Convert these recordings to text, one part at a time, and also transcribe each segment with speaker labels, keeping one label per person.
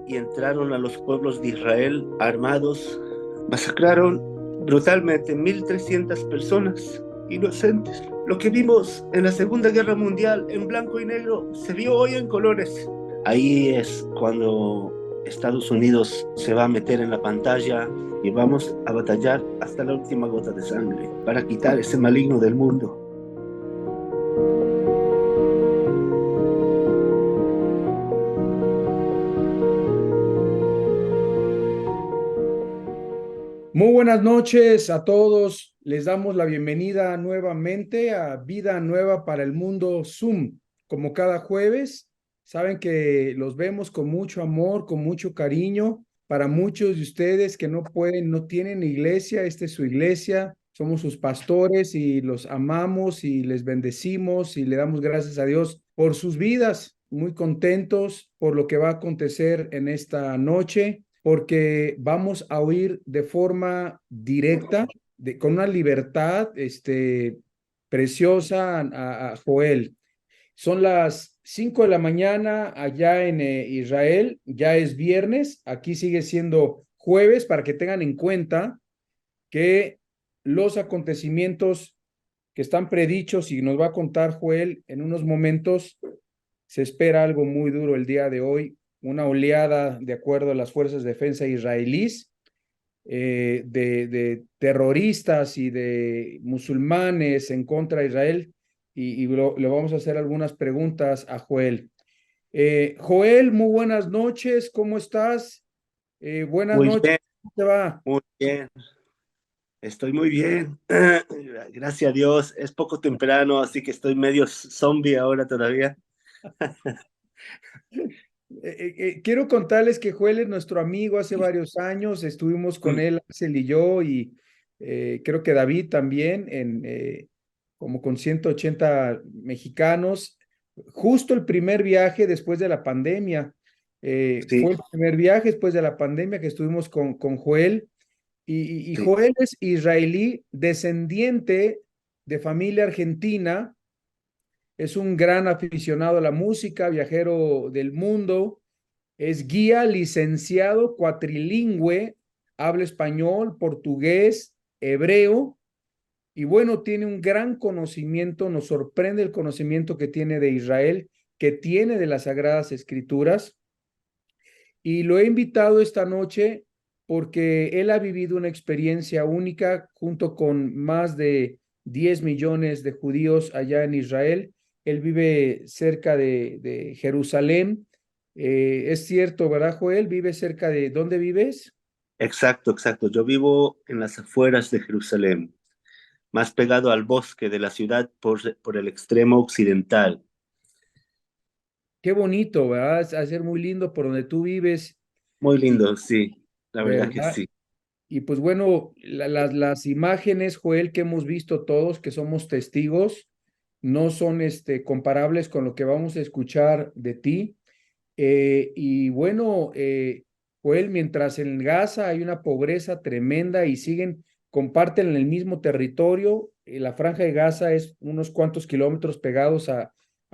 Speaker 1: y entraron a los pueblos de Israel armados, masacraron brutalmente 1.300 personas inocentes. Lo que vimos en la Segunda Guerra Mundial en blanco y negro se vio hoy en colores. Ahí es cuando Estados Unidos se va a meter en la pantalla y vamos a batallar hasta la última gota de sangre para quitar ese maligno del mundo.
Speaker 2: Muy buenas noches a todos. Les damos la bienvenida nuevamente a Vida Nueva para el Mundo Zoom. Como cada jueves, saben que los vemos con mucho amor, con mucho cariño. Para muchos de ustedes que no pueden, no tienen iglesia, esta es su iglesia. Somos sus pastores y los amamos y les bendecimos y le damos gracias a Dios por sus vidas. Muy contentos por lo que va a acontecer en esta noche porque vamos a oír de forma directa, con una libertad preciosa a Joel. Son las 5 de la mañana allá en Israel, ya es viernes, aquí sigue siendo jueves para que tengan en cuenta que los acontecimientos que están predichos y nos va a contar Joel en unos momentos, se espera algo muy duro el día de hoy, una oleada, de acuerdo a las fuerzas de defensa israelíes, de terroristas y de musulmanes en contra de Israel, y le vamos a hacer algunas preguntas a Joel. Joel, muy buenas noches, ¿cómo estás? Buenas
Speaker 1: Muy
Speaker 2: noches,
Speaker 1: bien,
Speaker 2: ¿cómo te va?
Speaker 1: muy bien. Estoy muy bien. Gracias a Dios. Es poco temprano, así que estoy medio zombie ahora todavía.
Speaker 2: Quiero contarles que Joel es nuestro amigo hace varios años, estuvimos con
Speaker 1: Mm,
Speaker 2: él, Axel y yo, y creo que David también, como con 180 mexicanos, justo el primer viaje después de la pandemia.
Speaker 1: sí,
Speaker 2: Fue el primer viaje después de la pandemia que estuvimos con Joel, y
Speaker 1: sí.
Speaker 2: Joel es israelí, descendiente de familia argentina, es un gran aficionado a la música, viajero del mundo, es guía licenciado cuatrilingüe, habla español, portugués, hebreo, y bueno, tiene un gran conocimiento, nos sorprende el conocimiento que tiene de Israel, que tiene de las Sagradas Escrituras, y lo he invitado esta noche porque él ha vivido una experiencia única junto con más de 10 millones de judíos allá en Israel. Él vive cerca de Jerusalén. Es cierto, ¿verdad, Joel? ¿Vive cerca de dónde vives?
Speaker 1: Exacto, exacto. Yo vivo en las afueras de Jerusalén, más pegado al bosque de la ciudad por el extremo occidental.
Speaker 2: Qué bonito, ¿verdad? Va a ser muy lindo por donde tú vives,
Speaker 1: Muy
Speaker 2: y,
Speaker 1: lindo, sí. La verdad que
Speaker 2: ¿verdad?
Speaker 1: sí.
Speaker 2: Y pues bueno, las imágenes, Joel, que hemos visto todos, que somos testigos, no son comparables con lo que vamos a escuchar de ti. Y bueno, Joel, mientras en Gaza hay una pobreza tremenda y comparten el mismo territorio, la franja de Gaza es unos cuantos kilómetros pegados a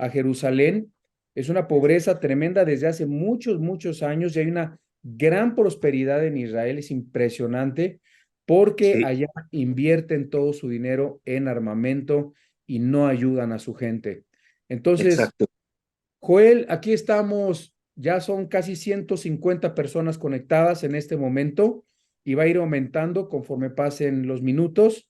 Speaker 2: Jerusalén, es una pobreza tremenda desde hace muchos, muchos años y hay una gran prosperidad en Israel, es impresionante porque
Speaker 1: Sí,
Speaker 2: allá invierten todo su dinero en armamento y no ayudan a su gente. Entonces,
Speaker 1: exacto.
Speaker 2: Joel, aquí estamos, ya son casi 150 personas conectadas en este momento y va a ir aumentando conforme pasen los minutos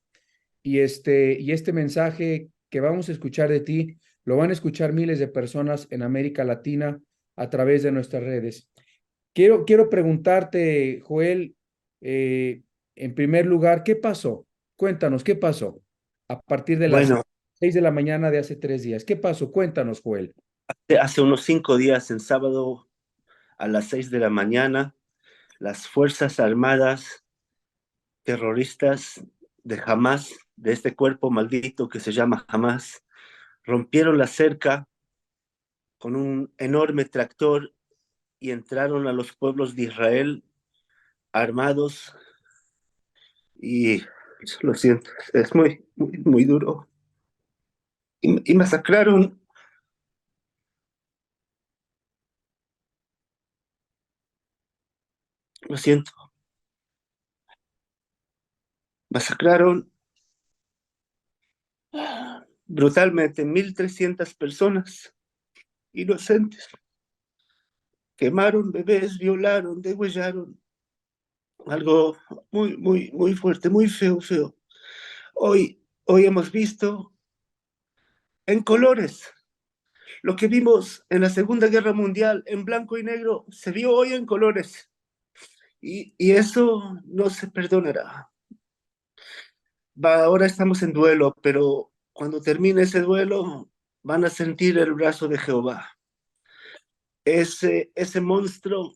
Speaker 2: y este mensaje que vamos a escuchar de ti lo van a escuchar miles de personas en América Latina a través de nuestras redes. Quiero preguntarte, Joel, eh, en primer lugar, ¿qué pasó? Cuéntanos, ¿qué pasó? A partir de las
Speaker 1: Bueno,
Speaker 2: 6 de la mañana de hace 3 días. ¿Qué pasó? Cuéntanos, Joel.
Speaker 1: hace unos 5 días, en sábado a las 6 de la mañana, las Fuerzas Armadas terroristas de Hamas, de este cuerpo maldito que se llama Hamas, rompieron la cerca con un enorme tractor y entraron a los pueblos de Israel armados y lo siento, es muy, muy, muy duro. Y masacraron Lo siento, masacraron brutalmente 1.300 personas inocentes. Quemaron bebés, violaron, degollaron. Algo muy, muy, muy fuerte, muy feo, feo. Hoy hemos visto en colores lo que vimos en la Segunda Guerra Mundial en blanco y negro, se vio hoy en colores. Y eso no se perdonará. Ahora estamos en duelo, pero cuando termine ese duelo van a sentir el brazo de Jehová. Ese monstruo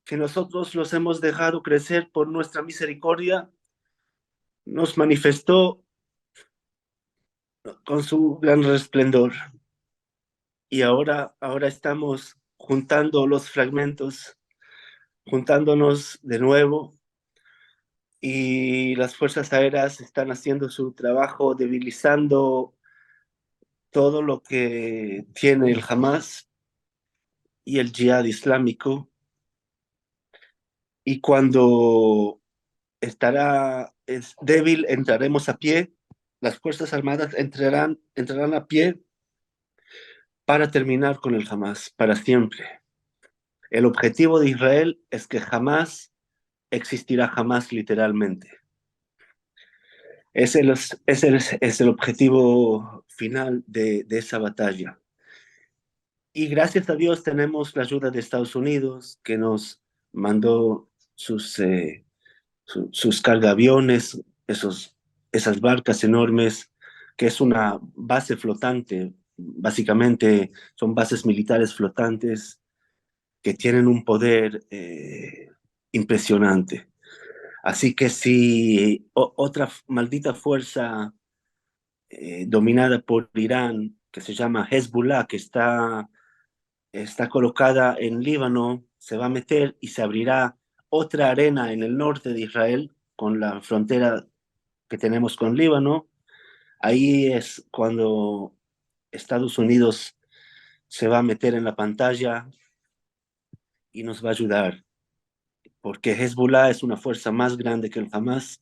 Speaker 1: que nosotros los hemos dejado crecer por nuestra misericordia, nos manifestó con su gran resplendor. Y ahora estamos juntando los fragmentos, juntándonos de nuevo, y las fuerzas aéreas están haciendo su trabajo, debilizando todo lo que tiene el Hamas y el Jihad Islámico. Y cuando es débil, entraremos a pie, las Fuerzas Armadas entrarán a pie para terminar con el Hamas, para siempre. El objetivo de Israel es que jamás existirá jamás literalmente. Es el objetivo final de esa batalla. Y gracias a Dios tenemos la ayuda de Estados Unidos, que nos mandó sus cargaaviones, esas barcas enormes, que es una base flotante. Básicamente son bases militares flotantes que tienen un poder impresionante. Así que si otra maldita fuerza dominada por Irán, que se llama Hezbollah, que está colocada en Líbano, se va a meter y se abrirá otra arena en el norte de Israel, con la frontera que tenemos con Líbano. Ahí es cuando Estados Unidos se va a meter en la pantalla y nos va a ayudar, porque Hezbollah es una fuerza más grande que el Hamas,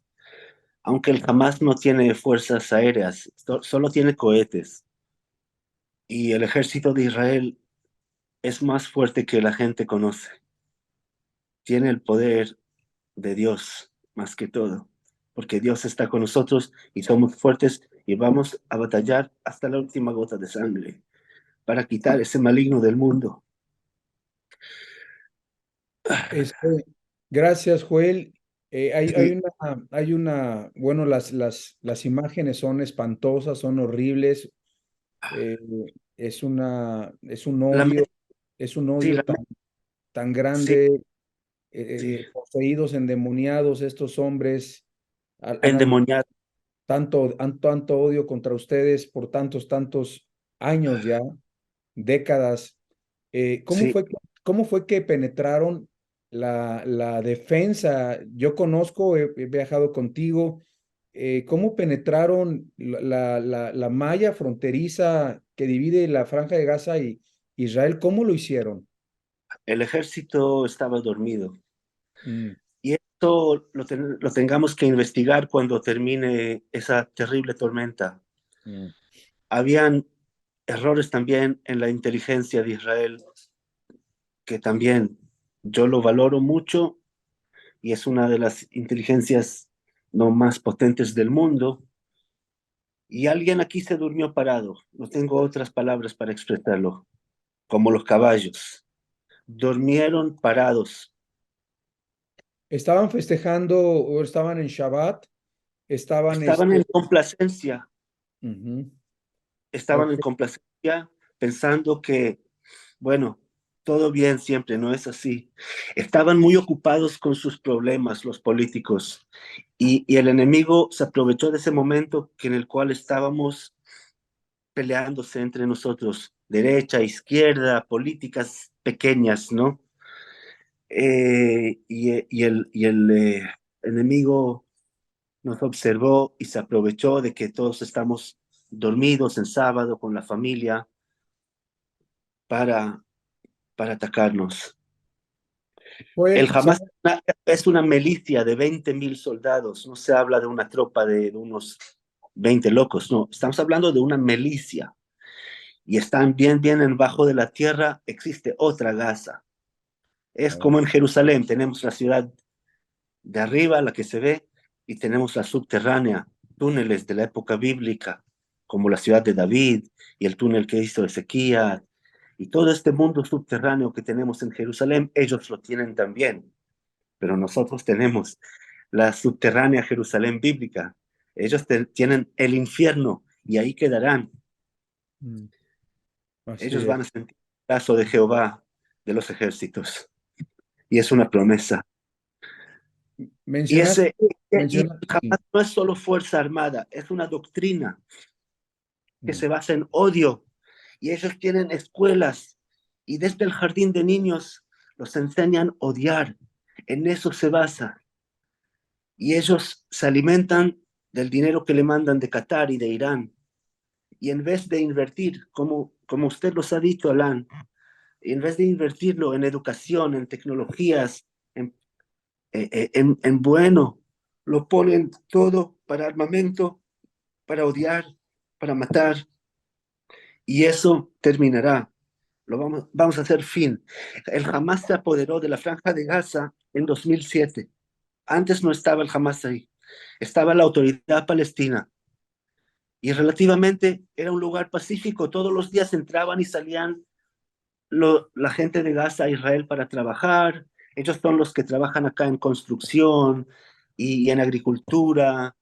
Speaker 1: aunque el Hamas no tiene fuerzas aéreas, solo tiene cohetes. Y el ejército de Israel es más fuerte que la gente conoce. Tiene el poder de Dios más que todo, porque Dios está con nosotros y somos fuertes y vamos a batallar hasta la última gota de sangre para quitar ese maligno del mundo.
Speaker 2: Este, gracias, Joel.
Speaker 1: Sí,
Speaker 2: Bueno, las imágenes son espantosas, son horribles. eh, es un
Speaker 1: la,
Speaker 2: odio, es un
Speaker 1: sí,
Speaker 2: odio tan
Speaker 1: sí,
Speaker 2: grande,
Speaker 1: sí,
Speaker 2: poseídos, endemoniados, estos hombres han
Speaker 1: endemoniado,
Speaker 2: tanto odio contra ustedes por tantos años ya, décadas. Eh, ¿cómo
Speaker 1: sí.
Speaker 2: fue, que- ¿Cómo fue que penetraron la defensa? Yo conozco, he viajado contigo. ¿Cómo penetraron la malla fronteriza que divide la Franja de Gaza y Israel? ¿Cómo lo hicieron?
Speaker 1: El ejército estaba dormido.
Speaker 2: Mm,
Speaker 1: Y esto lo tengamos que investigar cuando termine esa terrible tormenta.
Speaker 2: mm.
Speaker 1: Habían errores también en la inteligencia de Israel, que también yo lo valoro mucho y es una de las inteligencias no más potentes del mundo. Y alguien aquí se durmió parado. No tengo otras palabras para expresarlo, como los caballos. Durmieron parados.
Speaker 2: ¿Estaban festejando o estaban en Shabbat? Estaban,
Speaker 1: Estaban en complacencia,
Speaker 2: ujú,
Speaker 1: estaban
Speaker 2: ok.
Speaker 1: en complacencia pensando que, bueno, todo bien siempre, no es así. Estaban muy ocupados con sus problemas, los políticos, y el enemigo se aprovechó de ese momento en el cual estábamos peleándose entre nosotros, derecha, izquierda, políticas pequeñas, ¿no? Y el enemigo nos observó y se aprovechó de que todos estamos dormidos en sábado con la familia para, para atacarnos.
Speaker 2: Joel,
Speaker 1: El Hamas es una milicia de 20.000 soldados, no se habla de una tropa de unos 20 locos, no, estamos hablando de una milicia y están bien, bien debajo de la tierra, existe otra Gaza. Es como en Jerusalén, tenemos la ciudad de arriba, la que se ve, y tenemos la subterránea, túneles de la época bíblica, como la ciudad de David y el túnel que hizo Ezequías, y todo este mundo subterráneo que tenemos en Jerusalén, ellos lo tienen también, pero nosotros tenemos la subterránea Jerusalén bíblica. Ellos tienen el infierno y ahí quedarán.
Speaker 2: Así
Speaker 1: Ellos
Speaker 2: es.
Speaker 1: van a sentir el brazo de Jehová de los ejércitos. Y es una promesa. Y
Speaker 2: Mencionaste,
Speaker 1: ese y
Speaker 2: sí.
Speaker 1: jamás no es solo fuerza armada, es una doctrina que
Speaker 2: Mm.
Speaker 1: se basa en odio. Y ellos tienen escuelas y desde el jardín de niños los enseñan a odiar. En eso se basa. Y ellos se alimentan del dinero que le mandan de Qatar y de Irán. Y en vez de invertir, como usted los ha dicho, Alan, en vez de invertirlo en educación, en tecnologías, en bueno, lo ponen todo para armamento, para odiar, para matar, y eso terminará. Vamos a hacer fin. El Hamas se apoderó de la franja de Gaza en 2007. Antes no estaba el Hamas ahí. Estaba la autoridad palestina. Y relativamente era un lugar pacífico. Todos los días entraban y salían la gente de Gaza a Israel para trabajar. Ellos son los que trabajan acá en construcción y en agricultura.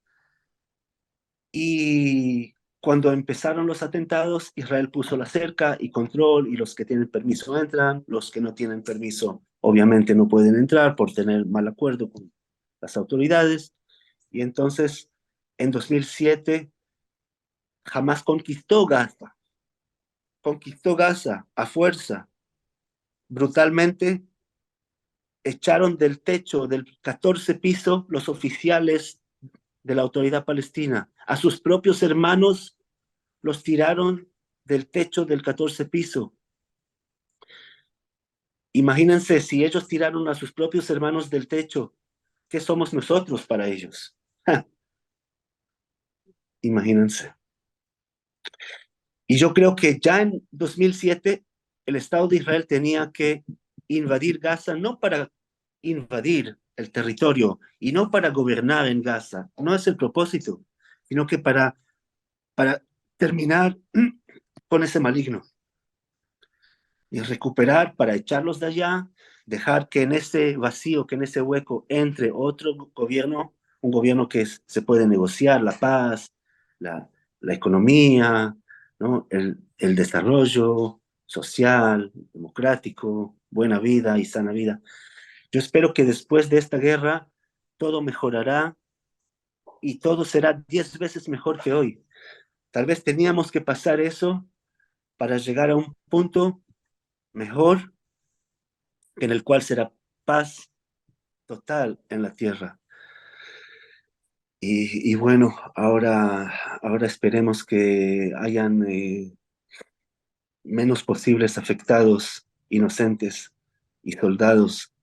Speaker 1: Y cuando empezaron los atentados, Israel puso la cerca y control, y los que tienen permiso entran, los que no tienen permiso obviamente no pueden entrar por tener mal acuerdo con las autoridades. Y entonces, en 2007, jamás conquistó Gaza a fuerza, brutalmente. Echaron del techo del 14 piso los oficiales de la autoridad palestina. A sus propios hermanos los tiraron del techo del 14 piso. Imagínense si ellos tiraron a sus propios hermanos del techo, ¿qué somos nosotros para ellos? Ja, imagínense. Y yo creo que ya en 2007 el Estado de Israel tenía que invadir Gaza, no para invadir el territorio y no para gobernar en Gaza, no es el propósito, sino que para terminar con ese maligno y recuperar para echarlos de allá, dejar que en ese vacío, que en ese hueco entre otro gobierno, un gobierno que se puede negociar la paz, la economía, ¿no? El desarrollo social, democrático, buena vida y sana vida. Yo espero que después de esta guerra todo mejorará y todo será 10 veces mejor que hoy. Tal vez teníamos que pasar eso para llegar a un punto mejor en el cual será paz total en la tierra. Y bueno, ahora esperemos que hayan menos posibles afectados, inocentes y soldados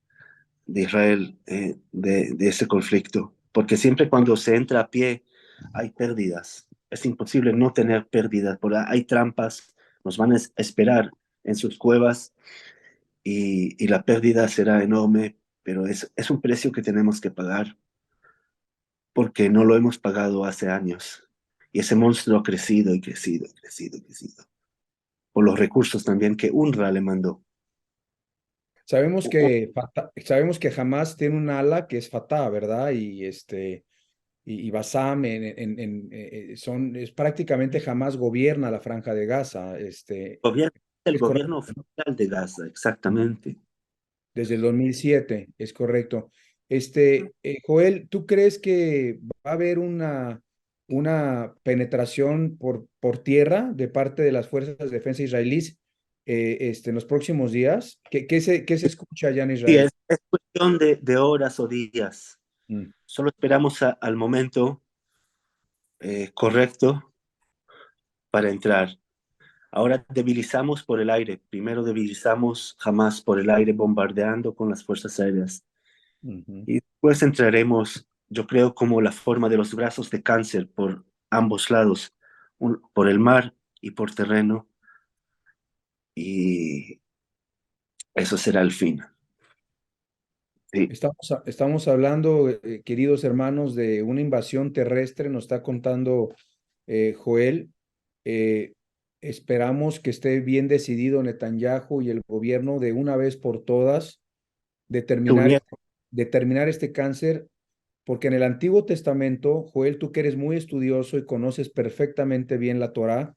Speaker 1: de Israel de ese conflicto, porque siempre cuando se entra a pie hay pérdidas. Es imposible no tener pérdidas, porque hay trampas, nos van a esperar en sus cuevas y la pérdida será enorme, pero es un precio que tenemos que pagar porque no lo hemos pagado hace años. Y ese monstruo ha crecido y crecido y crecido y crecido. Por los recursos también que UNRWA le mandó.
Speaker 2: Sabemos que Hamas tiene un ala que es Fatah, ¿verdad? Y Bassam es prácticamente Hamas gobierna la Franja de Gaza,
Speaker 1: El
Speaker 2: es correcto,
Speaker 1: gobierno
Speaker 2: ¿no?
Speaker 1: oficial de Gaza, exactamente.
Speaker 2: Desde el 2007, es correcto. Joel, ¿tú crees que va a haber una penetración por tierra de parte de las fuerzas de defensa israelíes en los próximos días? ¿Qué se escucha allá en
Speaker 1: Sí,
Speaker 2: Israel?
Speaker 1: es cuestión de horas o días.
Speaker 2: Mm.
Speaker 1: Solo esperamos al momento correcto para entrar. Ahora debilizamos por el aire. Primero debilizamos Hamas por el aire bombardeando con las fuerzas aéreas.
Speaker 2: Ujú.
Speaker 1: Y después entraremos, yo creo, como la forma de los brazos de cáncer por ambos lados, por el mar y por terreno. Y eso será el fin. Sí,
Speaker 2: Estamos hablando, queridos hermanos, de una invasión terrestre, nos está contando Joel. Eh, Esperamos que esté bien decidido Netanyahu y el gobierno de una vez por todas
Speaker 1: tu
Speaker 2: determinar,
Speaker 1: nieto,
Speaker 2: determinar este cáncer, porque en el Antiguo Testamento, Joel, tú que eres muy estudioso y conoces perfectamente bien la Torá,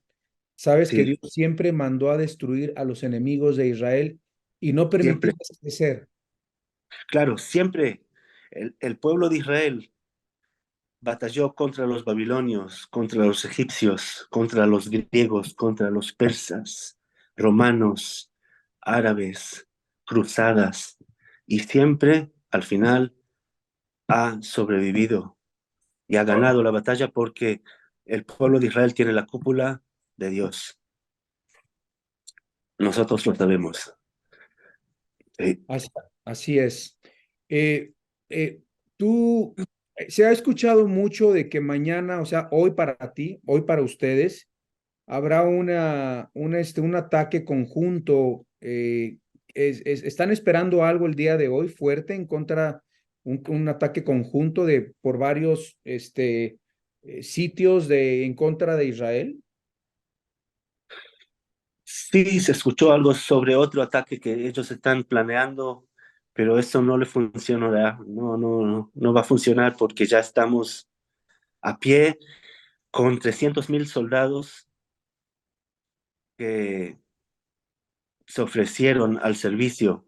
Speaker 2: sabes que
Speaker 1: sí,
Speaker 2: Dios siempre mandó a destruir a los enemigos de Israel y no
Speaker 1: siempre.
Speaker 2: permitirles crecer.
Speaker 1: Claro, siempre el pueblo de Israel batalló contra los babilonios, contra los egipcios, contra los griegos, contra los persas, romanos, árabes, cruzadas, y siempre, al final, ha sobrevivido y ha ganado la batalla porque el pueblo de Israel tiene la cúpula de Dios. Nosotros lo sabemos. Eh,
Speaker 2: Así, así es. Eh, eh, tú, se ha escuchado mucho de que mañana, o sea, hoy para ti, hoy para ustedes, habrá un ataque conjunto. ¿Están esperando algo el día de hoy fuerte en contra, un ataque conjunto por varios sitios en contra de Israel?
Speaker 1: Sí, se escuchó algo sobre otro ataque que ellos están planeando, pero eso no le funcionará. No, no, no, no va a funcionar porque ya estamos a pie con 300.000 soldados que se ofrecieron al servicio.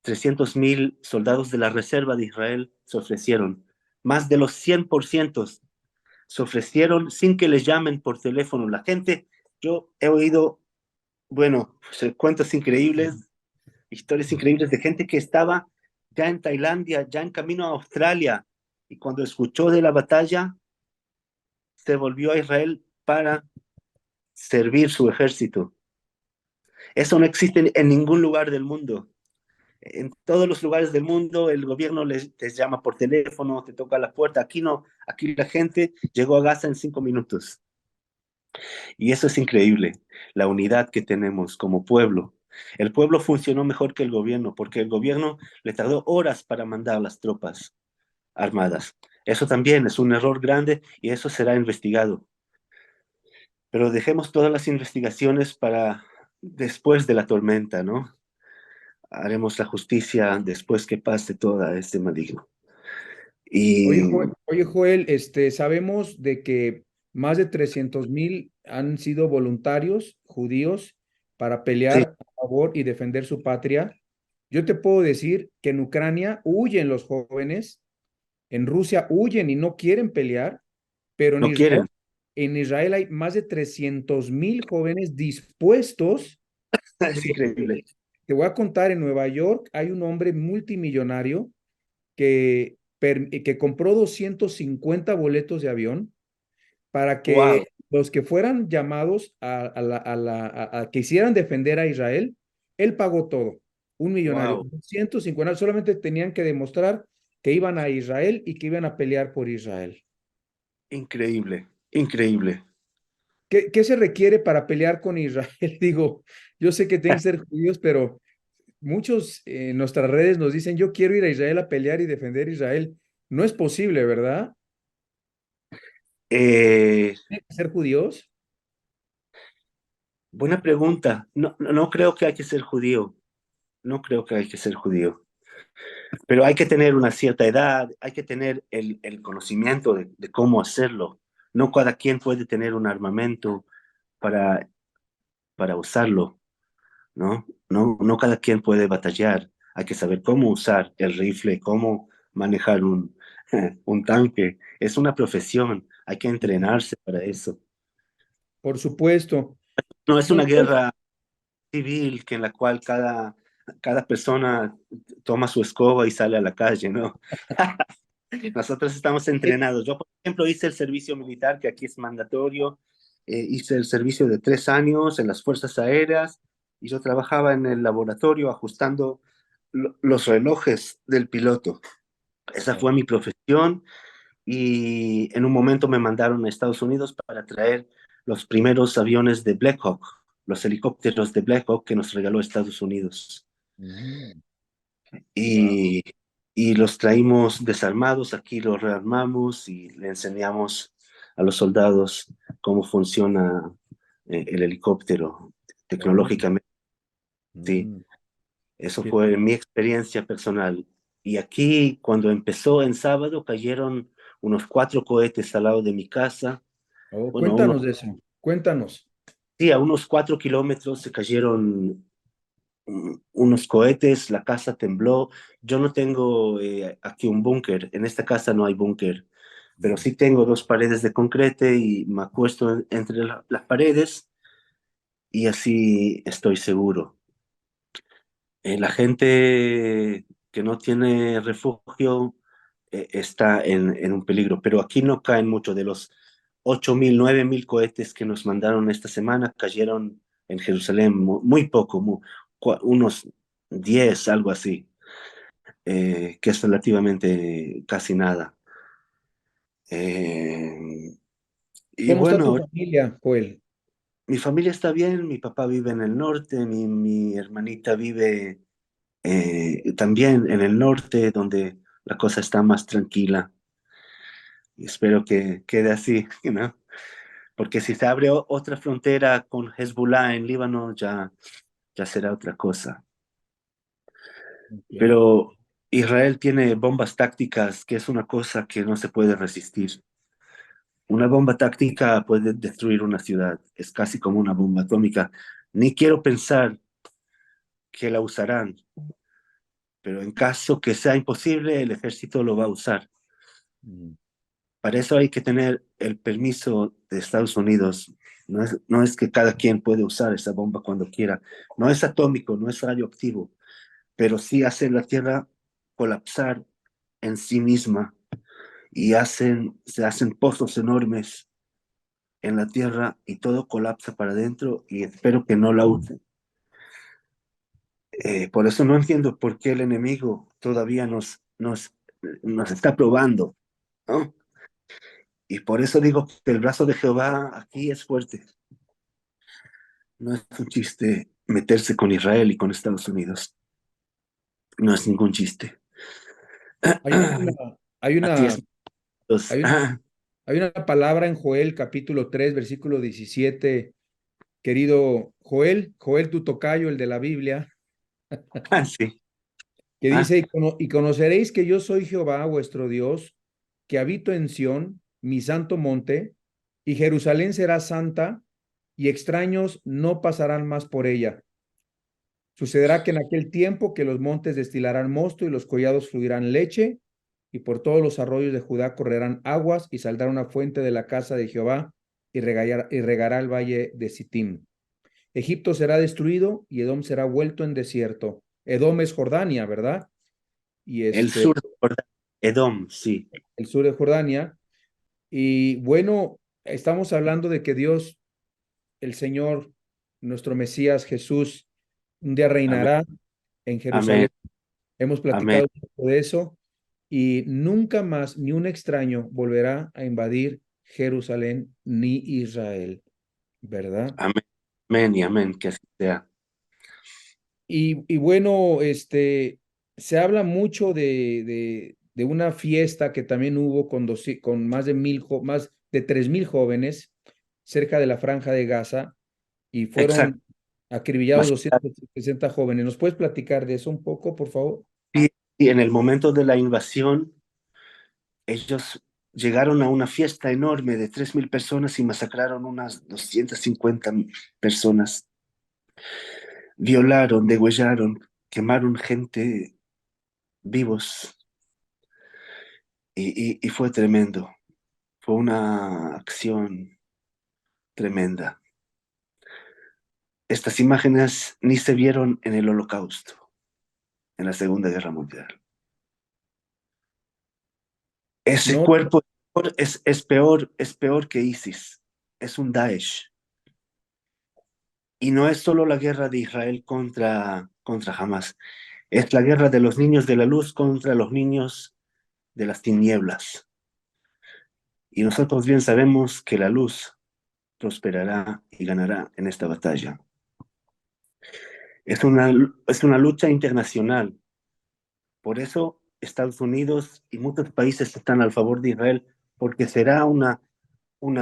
Speaker 1: 300.000 soldados de la Reserva de Israel se ofrecieron. Más de los 100% se ofrecieron sin que les llamen por teléfono. La gente, yo he oído, bueno, cuentos increíbles, historias increíbles de gente que estaba ya en Tailandia, ya en camino a Australia, y cuando escuchó de la batalla, se volvió a Israel para servir su ejército. Eso no existe en ningún lugar del mundo. En todos los lugares del mundo el gobierno les llama por teléfono, te toca la puerta. Aquí no, aquí la gente llegó a Gaza en 5 minutos. Y eso es increíble, la unidad que tenemos como pueblo. El pueblo funcionó mejor que el gobierno, porque el gobierno le tardó horas para mandar las tropas armadas. Eso también es un error grande y eso será investigado. Pero dejemos todas las investigaciones para después de la tormenta, ¿no? Haremos la justicia después que pase todo este maligno. Y
Speaker 2: Oye, Joel, sabemos de que más de 300.000 han sido voluntarios judíos para
Speaker 1: sí,
Speaker 2: pelear a favor y defender su patria. Yo te puedo decir que en Ucrania huyen los jóvenes, en Rusia huyen y no quieren pelear, pero
Speaker 1: no quieren.
Speaker 2: En Israel hay más de 300.000 jóvenes dispuestos.
Speaker 1: Es increíble.
Speaker 2: Te voy a contar, en Nueva York hay un hombre multimillonario que compró 250 boletos de avión para
Speaker 1: Wow,
Speaker 2: que los que fueran llamados a que hicieran defender a Israel, él pagó todo, un millonario,
Speaker 1: wow.
Speaker 2: 250, solamente tenían que demostrar que iban a Israel y que iban a pelear por Israel.
Speaker 1: Increíble, increíble.
Speaker 2: ¿Qué se requiere para pelear con Israel? Digo, yo sé que tienen que ser judíos, pero muchos en nuestras redes nos dicen, yo quiero ir a Israel a pelear y defender a Israel. No es posible, ¿verdad?
Speaker 1: Eh,
Speaker 2: ¿Tienen que ser judíos?
Speaker 1: Buena pregunta. No, no, no creo que hay que ser judío. No creo que hay que ser judío. Pero hay que tener una cierta edad, hay que tener el conocimiento de cómo hacerlo. No cada quien puede tener un armamento para, para usarlo, ¿no? No, no cada quien puede batallar. Hay que saber cómo usar el rifle, cómo manejar un tanque. Es una profesión, hay que entrenarse para eso.
Speaker 2: Por supuesto.
Speaker 1: No es una
Speaker 2: Nosotros,
Speaker 1: guerra civil que en la cual cada persona toma su escoba y sale a la calle, ¿no? Nosotros estamos
Speaker 2: eh,
Speaker 1: entrenados. Yo, por ejemplo, hice el servicio militar, que aquí es mandatorio, hice el servicio de 3 años en las Fuerzas Aéreas y yo trabajaba en el laboratorio ajustando los relojes del piloto. Esa
Speaker 2: Oh,
Speaker 1: fue mi profesión y en un momento me mandaron a Estados Unidos para traer los primeros aviones de Black Hawk, los helicópteros de Black Hawk que nos regaló Estados Unidos.
Speaker 2: mm, wow.
Speaker 1: Y, y los traímos desarmados, aquí los rearmamos y le enseñamos a los soldados cómo funciona el helicóptero
Speaker 2: Oh,
Speaker 1: tecnológicamente. Sí,
Speaker 2: mm,
Speaker 1: eso
Speaker 2: qué
Speaker 1: fue
Speaker 2: bien.
Speaker 1: mi experiencia personal. Y aquí, cuando empezó en sábado, cayeron unos 4 cohetes al lado de mi casa.
Speaker 2: Oh,
Speaker 1: Bueno, unos,
Speaker 2: cuéntanos de eso, cuéntanos.
Speaker 1: sí, a unos 4 kilómetros se cayeron unos cohetes, la casa tembló. Yo no tengo aquí un búnker, en esta casa no hay búnker, pero
Speaker 2: Mm,
Speaker 1: sí tengo 2 paredes de concreto y me acuesto entre las paredes y así estoy seguro. La gente que no tiene refugio está en un peligro, pero aquí no caen mucho. De los 8.000, 9.000 cohetes que nos mandaron esta semana, cayeron en Jerusalén muy poco, unos 10, algo así, que es relativamente casi nada. Eh, y
Speaker 2: ¿Cómo está tu
Speaker 1: bueno,
Speaker 2: familia, Joel?
Speaker 1: mi familia está bien, mi papá vive en el norte, mi hermanita vive también en el norte, donde la cosa está más tranquila. Y espero que quede así, ¿no? Porque si se abre otra frontera con Hezbollah en Líbano, ya será otra cosa.
Speaker 2: Entiendo.
Speaker 1: Pero Israel tiene bombas tácticas, que es una cosa que no se puede resistir. Una bomba táctica puede destruir una ciudad, es casi como una bomba atómica. Ni quiero pensar que la usarán, pero en caso que sea imposible, el ejército lo va a usar.
Speaker 2: Mm,
Speaker 1: Para eso hay que tener el permiso de Estados Unidos. No es que cada quien puede usar esa bomba cuando quiera. No es atómico, no es radioactivo, pero sí hace la Tierra colapsar en sí misma y se hacen pozos enormes en la Tierra y todo colapsa para adentro y espero que no la usen. Por eso no entiendo por qué el enemigo todavía nos está probando, ¿no? Y por eso digo que el brazo de Jehová aquí es fuerte. No es un chiste meterse con Israel y con Estados Unidos. No es ningún chiste.
Speaker 2: Hay una, hay
Speaker 1: Así es.
Speaker 2: una,
Speaker 1: Pues,
Speaker 2: hay una, hay una palabra en Joel capítulo 3 versículo 17, querido Joel, Joel tu tocayo, el de la Biblia,
Speaker 1: sí.
Speaker 2: que
Speaker 1: Ah,
Speaker 2: dice, y conoceréis que yo soy Jehová vuestro Dios, que habito en Sión, mi santo monte, y Jerusalén será santa, y extraños no pasarán más por ella. Sucederá que en aquel tiempo que los montes destilarán mosto y los collados fluirán leche, y por todos los arroyos de Judá correrán aguas, y saldrá una fuente de la casa de Jehová, y regará el valle de Sittim. Egipto será destruido, y Edom será vuelto en desierto. Edom es Jordania, ¿verdad? Y
Speaker 1: el sur de Jordania, Edom, sí.
Speaker 2: el sur de Jordania. Y bueno, estamos hablando de que Dios, el Señor, nuestro Mesías Jesús, un día
Speaker 1: Amén,
Speaker 2: reinará en
Speaker 1: amén,
Speaker 2: Jerusalén. Hemos
Speaker 1: amén,
Speaker 2: platicado un poco de eso y nunca más ni un extraño volverá a invadir Jerusalén ni Israel, ¿verdad?
Speaker 1: amén, amén y amén, que así sea.
Speaker 2: Y bueno, se habla mucho de una fiesta que también hubo con más de más de 3,000 jóvenes cerca de la Franja de Gaza y
Speaker 1: Exacto.
Speaker 2: fueron acribillados
Speaker 1: Mas,
Speaker 2: 260 jóvenes. ¿Nos puedes platicar de eso un poco, por favor?
Speaker 1: y en el momento de la invasión, ellos llegaron a una fiesta enorme de 3.000 personas y masacraron unas 250 personas. Violaron, degollaron, quemaron gente vivos y fue tremendo. Fue una acción tremenda. Estas imágenes ni se vieron en el Holocausto, en la Segunda Guerra Mundial. Ese
Speaker 2: No,
Speaker 1: cuerpo es peor que ISIS. es un Daesh. Y no es solo la guerra de Israel contra Hamas, es la guerra de los niños de la luz contra los niños de las tinieblas. Y nosotros bien sabemos que la luz prosperará y ganará en esta batalla. Es una lucha internacional. Por eso Estados Unidos y muchos países están a favor de Israel, porque será una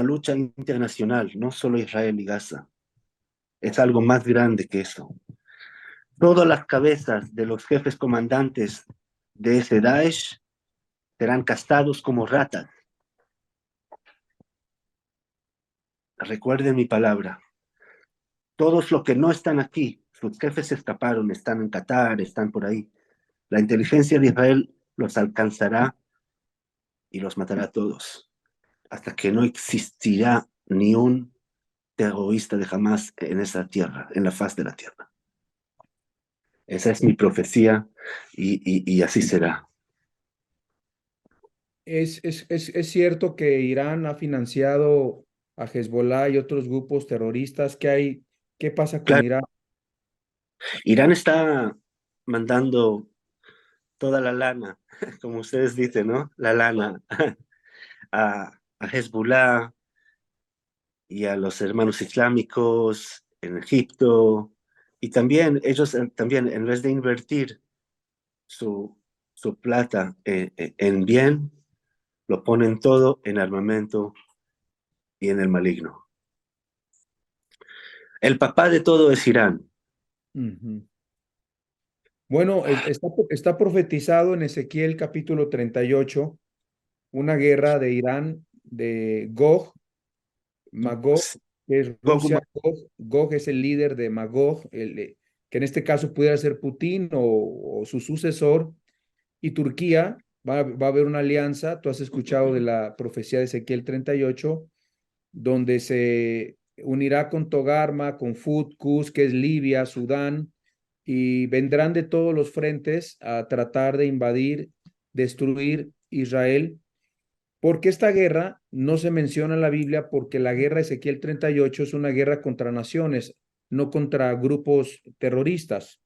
Speaker 1: lucha internacional, no solo Israel y Gaza. Es algo más grande que eso. Todas las cabezas de los jefes comandantes de ese Daesh serán castados como ratas. Recuerden mi palabra. Todos los que no están aquí, sus jefes se escaparon, están en Qatar, están por ahí. La inteligencia de Israel los alcanzará y los matará a todos, hasta que no existirá ni un terrorista de jamás en esa tierra, en la faz de la tierra. Esa es mi profecía y así será.
Speaker 2: Es cierto que Irán ha financiado a Hezbollah y otros grupos terroristas. ¿Qué pasa con
Speaker 1: Claro,
Speaker 2: Irán?
Speaker 1: Irán está mandando toda la lana, como ustedes dicen, ¿no? La lana a Hezbollah y a los hermanos islámicos en Egipto. Y también ellos, también, en vez de invertir su, su plata en bien, lo ponen todo en armamento y en el maligno. El papá de todo es Irán.
Speaker 2: Ujú. Bueno, está profetizado en Ezequiel capítulo 38 una guerra de Irán, de Gog, Magog, que es Rusia. Gog es el líder de Magog, que en este caso pudiera ser Putin o su sucesor, y Turquía. Va a haber una alianza. Tú has escuchado de la profecía de Ezequiel 38, donde se unirá con Togarma, con Fut, Cus, que es Libia, Sudán, y vendrán de todos los frentes a tratar de invadir, destruir Israel. Porque esta guerra no se menciona en la Biblia, porque la guerra de Ezequiel 38 es una guerra contra naciones, no contra grupos terroristas.
Speaker 1: Sí,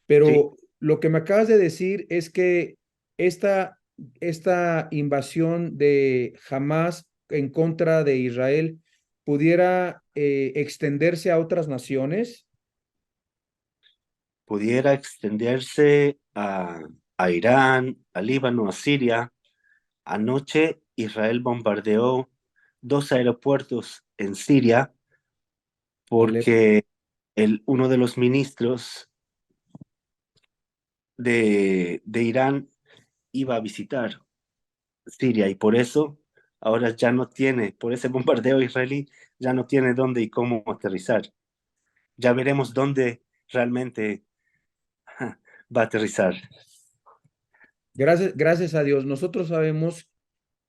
Speaker 2: Pero lo que me acabas de decir es que esta, esta invasión de Hamas en contra de Israel pudiera extenderse a otras naciones.
Speaker 1: pudiera extenderse a Irán, a Líbano, a Siria. Anoche Israel bombardeó dos aeropuertos en Siria
Speaker 2: Ale-
Speaker 1: porque uno de los ministros de Irán iba a visitar Siria y por eso ahora ya no tiene, por ese bombardeo israelí, ya no tiene dónde y cómo aterrizar. Ya veremos dónde realmente va a aterrizar.
Speaker 2: Gracias a Dios. Nosotros sabemos,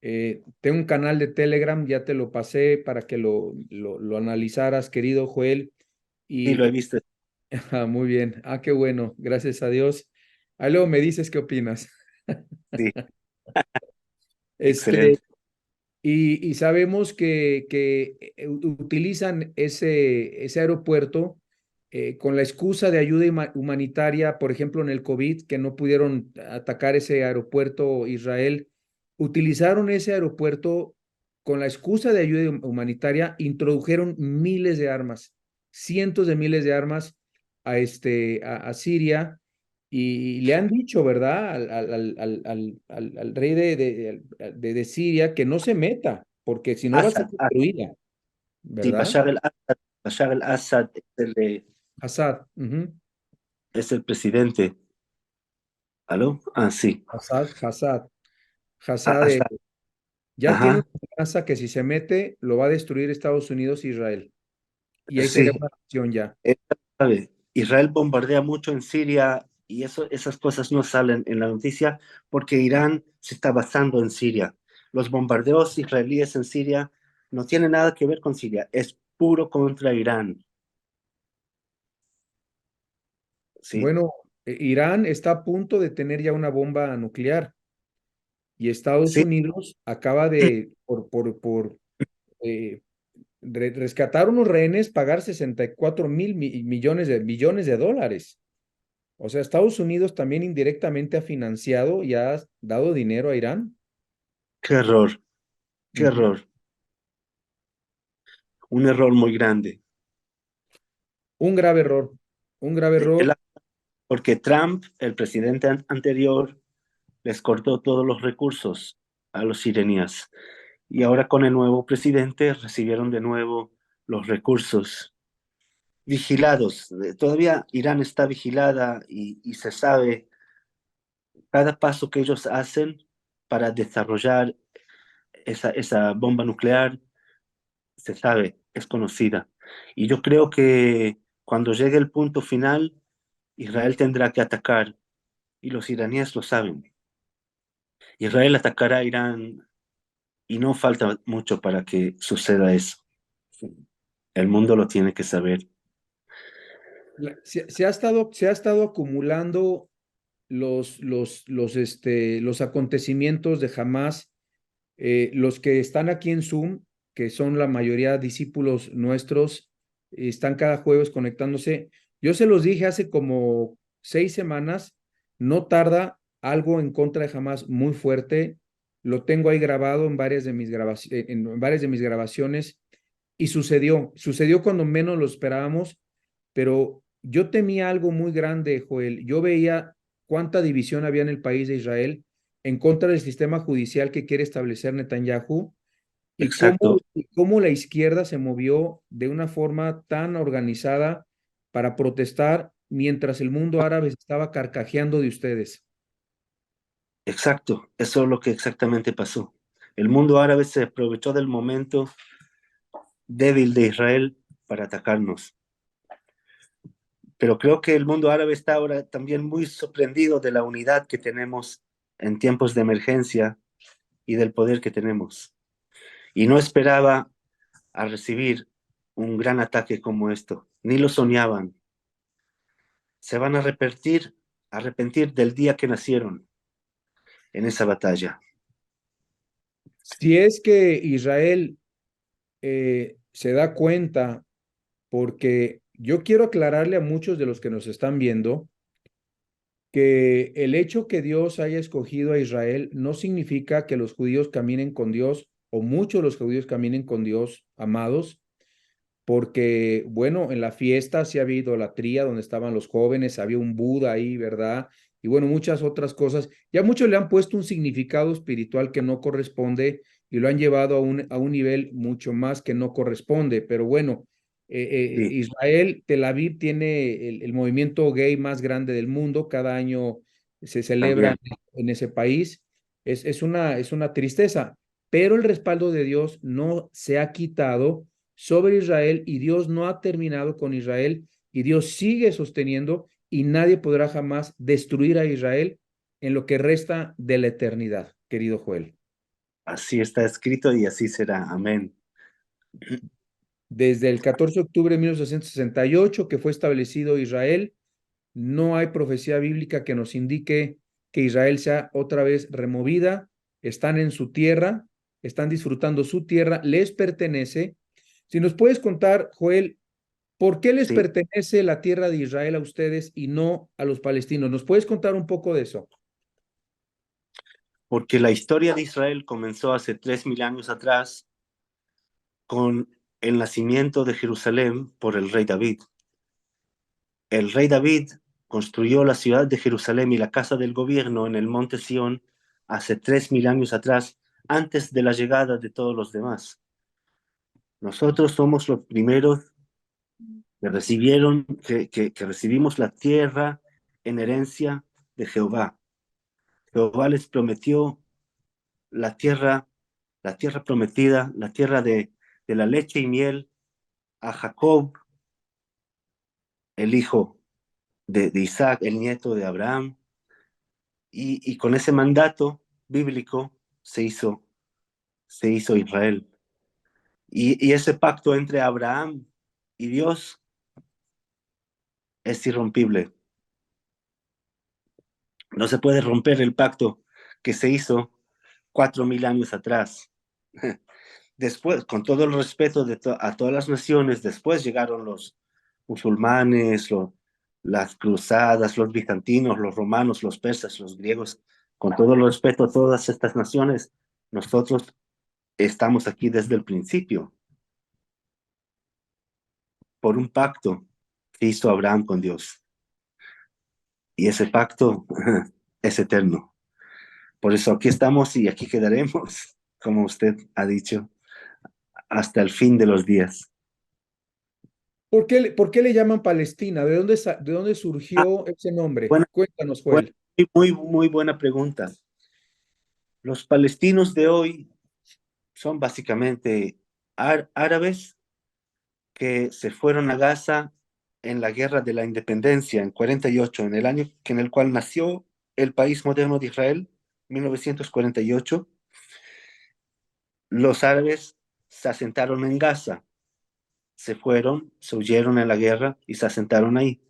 Speaker 2: tengo un canal de Telegram, ya te lo pasé para que lo analizaras, querido Joel.
Speaker 1: Sí, lo
Speaker 2: Y
Speaker 1: he visto.
Speaker 2: muy bien. Qué bueno. Gracias a Dios. Ahí luego me dices qué opinas.
Speaker 1: Sí,
Speaker 2: Este,
Speaker 1: excelente.
Speaker 2: y sabemos que utilizan ese aeropuerto con la excusa de ayuda humanitaria, por ejemplo, en el COVID, que no pudieron atacar ese aeropuerto Israel. Utilizaron ese aeropuerto con la excusa de ayuda humanitaria, introdujeron miles de armas, cientos de miles de armas a Siria, y le han dicho, ¿verdad?, al rey de Siria que no se meta, porque si no va a ser
Speaker 1: Assad,
Speaker 2: destruida,
Speaker 1: sí,
Speaker 2: ¿verdad?
Speaker 1: Bashar al-Assad
Speaker 2: Assad, ujú.
Speaker 1: es el presidente. ¿Aló? Ah, sí.
Speaker 2: Assad,
Speaker 1: Assad,
Speaker 2: ya tiene
Speaker 1: ajá,
Speaker 2: una amenaza que si se mete, lo va a destruir Estados Unidos e Israel. Y ahí sería
Speaker 1: sí.
Speaker 2: una nación ya.
Speaker 1: Él sabe, Israel bombardea mucho en Siria y esas cosas no salen en la noticia porque Irán se está basando en Siria. Los bombardeos israelíes en Siria no tienen nada que ver con Siria, es puro contra Irán. Sí,
Speaker 2: Bueno, Irán está a punto de tener ya una bomba nuclear y Estados
Speaker 1: sí,
Speaker 2: Unidos acaba de, eh, rescatar unos rehenes, pagar 64 mil millones de dólares. O sea, Estados Unidos también indirectamente ha financiado y ha dado dinero a Irán.
Speaker 1: Qué error, qué
Speaker 2: Ujú.
Speaker 1: error. Un error muy grande.
Speaker 2: Un grave error, un grave error.
Speaker 1: El- Porque Trump, el presidente anterior, les cortó todos los recursos a los iraníes. Y ahora con el nuevo presidente recibieron de nuevo los recursos vigilados. Todavía Irán está vigilada y se sabe cada paso que ellos hacen para desarrollar esa bomba nuclear, se sabe, es conocida. Y yo creo que cuando llegue el punto final, Israel tendrá que atacar y los iraníes lo saben. Israel atacará a Irán y no falta mucho para que suceda eso. El mundo lo tiene que saber.
Speaker 2: Se ha estado acumulando los acontecimientos de Hamas, los que están aquí en Zoom, que son la mayoría discípulos nuestros, están cada jueves conectándose. Yo se los dije hace como 6 semanas, no tarda algo en contra de Hamas muy fuerte. Lo tengo ahí grabado en varias de mis grabaciones y sucedió cuando menos lo esperábamos, pero yo temía algo muy grande, Joel. Yo veía cuánta división había en el país de Israel en contra del sistema judicial que quiere establecer Netanyahu
Speaker 1: Exacto,
Speaker 2: y cómo la izquierda se movió de una forma tan organizada para protestar mientras el mundo árabe se estaba carcajeando de ustedes.
Speaker 1: exacto. Eso es lo que exactamente pasó. El mundo árabe se aprovechó del momento débil de Israel para atacarnos. Pero creo que el mundo árabe está ahora también muy sorprendido de la unidad que tenemos en tiempos de emergencia y del poder que tenemos. Y no esperaba a recibir un gran ataque como esto, ni lo soñaban. Se van a arrepentir del día que nacieron en esa batalla.
Speaker 2: Si es que Israel se da cuenta, porque yo quiero aclararle a muchos de los que nos están viendo que el hecho que Dios haya escogido a Israel no significa que los judíos caminen con Dios o muchos de los judíos caminen con Dios, amados, porque, bueno, en la fiesta sí había idolatría donde estaban los jóvenes, había un Buda ahí, ¿verdad? Y bueno, muchas otras cosas. Ya muchos le han puesto un significado espiritual que no corresponde y lo han llevado a un nivel mucho más que no corresponde, pero bueno,
Speaker 1: Sí,
Speaker 2: Israel, Tel Aviv tiene el movimiento gay más grande del mundo, cada año se celebra
Speaker 1: también.
Speaker 2: en ese país. Es una tristeza, pero el respaldo de Dios no se ha quitado sobre Israel y Dios no ha terminado con Israel y Dios sigue sosteniendo y nadie podrá jamás destruir a Israel en lo que resta de la eternidad, querido Joel.
Speaker 1: Así está escrito y así será. Amén.
Speaker 2: Desde el 14 de octubre de 1968 que fue establecido Israel, no hay profecía bíblica que nos indique que Israel sea otra vez removida. Están en su tierra, están disfrutando su tierra, les pertenece. Si nos puedes contar, Joel, ¿por qué les
Speaker 1: Sí,
Speaker 2: pertenece la tierra de Israel a ustedes y no a los palestinos? ¿Nos puedes contar un poco de eso?
Speaker 1: porque la historia de Israel comenzó hace 3000 años atrás con el nacimiento de Jerusalén por el rey David. El rey David construyó la ciudad de Jerusalén y la casa del gobierno en el monte Sión hace 3000 años atrás, antes de la llegada de todos los demás. Nosotros somos los primeros que recibimos la tierra en herencia de Jehová. Jehová les prometió la tierra prometida, la tierra de la leche y miel a Jacob, el hijo de Isaac, el nieto de Abraham, y con ese mandato bíblico se hizo Israel. Y ese pacto entre Abraham y Dios es irrompible. No se puede romper el pacto que se hizo 4000 años atrás. Después, con todo el respeto a todas las naciones, después llegaron los musulmanes, las cruzadas, los bizantinos, los romanos, los persas, los griegos. Con todo el respeto a todas estas naciones, nosotros estamos aquí desde el principio, por un pacto que hizo Abraham con Dios. Y ese pacto es eterno. Por eso aquí estamos y aquí quedaremos, como usted ha dicho, hasta el fin de los días.
Speaker 2: Por qué le llaman Palestina? De dónde
Speaker 1: Ah,
Speaker 2: surgió ese nombre?
Speaker 1: buena,
Speaker 2: Cuéntanos,
Speaker 1: buena,
Speaker 2: Joel.
Speaker 1: muy buena pregunta. Los palestinos de hoy son básicamente árabes que se fueron a Gaza en la Guerra de la Independencia en 48, en el año en el cual nació el país moderno de Israel, 1948. Los árabes se asentaron en Gaza, se fueron, se huyeron en la guerra y se asentaron ahí.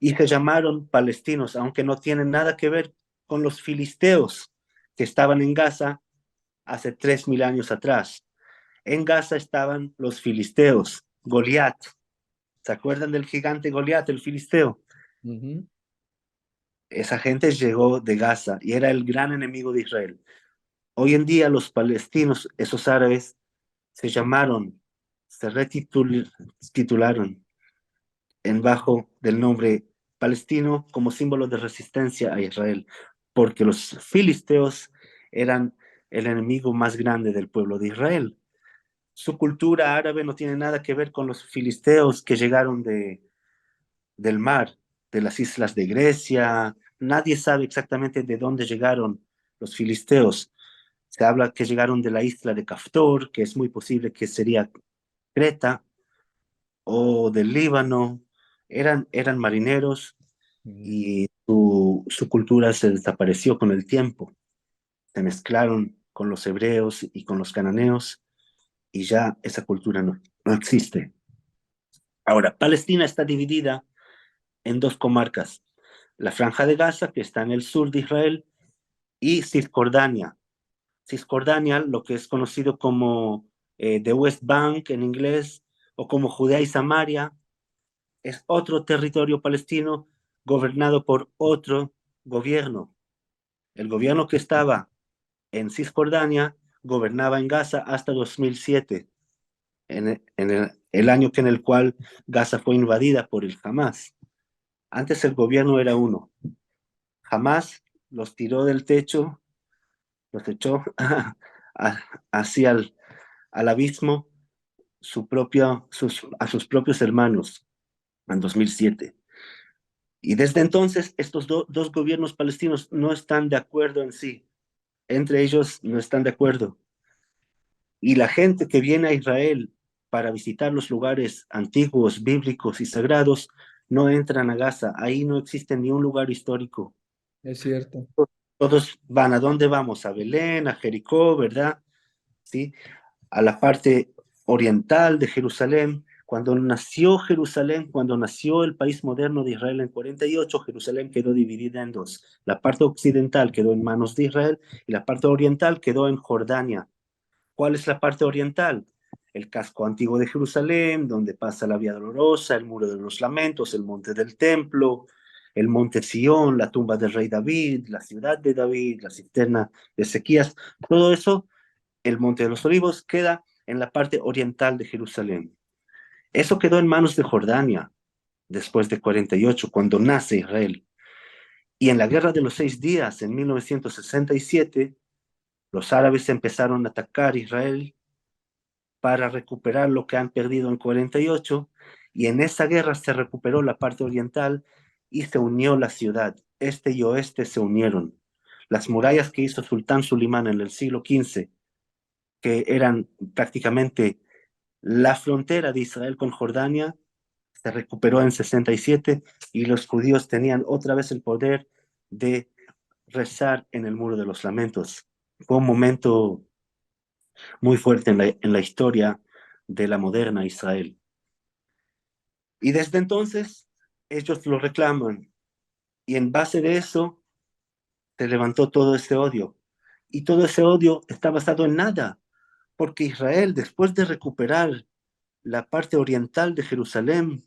Speaker 1: Y se llamaron palestinos, aunque no tienen nada que ver con los filisteos que estaban en Gaza hace 3000 años atrás. En Gaza estaban los filisteos, Goliat. ¿Se acuerdan del gigante Goliat, el filisteo?
Speaker 2: Ujú.
Speaker 1: Esa gente llegó de Gaza y era el gran enemigo de Israel. Hoy en día los palestinos, esos árabes, se llamaron, se retitularon en bajo del nombre palestino como símbolo de resistencia a Israel, porque los filisteos eran el enemigo más grande del pueblo de Israel. Su cultura árabe no tiene nada que ver con los filisteos que llegaron del mar, de las islas de Grecia. Nadie sabe exactamente de dónde llegaron los filisteos. Se habla que llegaron de la isla de Caftor, que es muy posible que sería Creta, o del Líbano. Eran marineros
Speaker 2: Mm.
Speaker 1: y su cultura se desapareció con el tiempo. Se mezclaron con los hebreos y con los cananeos y ya esa cultura no existe. Ahora, Palestina está dividida en dos comarcas, la Franja de Gaza, que está en el sur de Israel, y Cisjordania. Cisjordania, lo que es conocido como the West Bank en inglés, o como Judea y Samaria, es otro territorio palestino gobernado por otro gobierno. El gobierno que estaba en Cisjordania gobernaba en Gaza hasta 2007, en el año en el cual Gaza fue invadida por el Hamas. Antes el gobierno era uno. Hamas los tiró del techo, los echó hacia al abismo a sus propios hermanos en 2007. Y desde entonces estos dos gobiernos palestinos no están de acuerdo en sí. Entre ellos no están de acuerdo. Y la gente que viene a Israel para visitar los lugares antiguos, bíblicos y sagrados, no entran a Gaza. Ahí no existe ni un lugar histórico.
Speaker 2: Es cierto.
Speaker 1: Todos van, ¿a dónde vamos? A Belén, a Jericó, ¿verdad? ¿Sí? A la parte oriental de Jerusalén. Cuando nació Jerusalén, cuando nació el país moderno de Israel en 48, Jerusalén quedó dividida en dos. La parte occidental quedó en manos de Israel y la parte oriental quedó en Jordania. ¿Cuál es la parte oriental? El casco antiguo de Jerusalén, donde pasa la Vía Dolorosa, el Muro de los Lamentos, el Monte del Templo, el Monte Sión, la tumba del rey David, la ciudad de David, la cisterna de Ezequías. Todo eso, el Monte de los Olivos, queda en la parte oriental de Jerusalén. Eso quedó en manos de Jordania después de 48, cuando nace Israel. Y en la Guerra de los 6 Días, en 1967, los árabes empezaron a atacar Israel para recuperar lo que han perdido en 48, y en esa guerra se recuperó la parte oriental y se unió la ciudad. Este y oeste se unieron. Las murallas que hizo Sultán Sulimán en el siglo XV, que eran prácticamente la frontera de Israel con Jordania, se recuperó en 67 y los judíos tenían otra vez el poder de rezar en el Muro de los Lamentos. Fue un momento muy fuerte en la historia de la moderna Israel. Y desde entonces ellos lo reclaman y en base de eso se levantó todo ese odio. Y todo ese odio está basado en nada, porque Israel, después de recuperar la parte oriental de Jerusalén,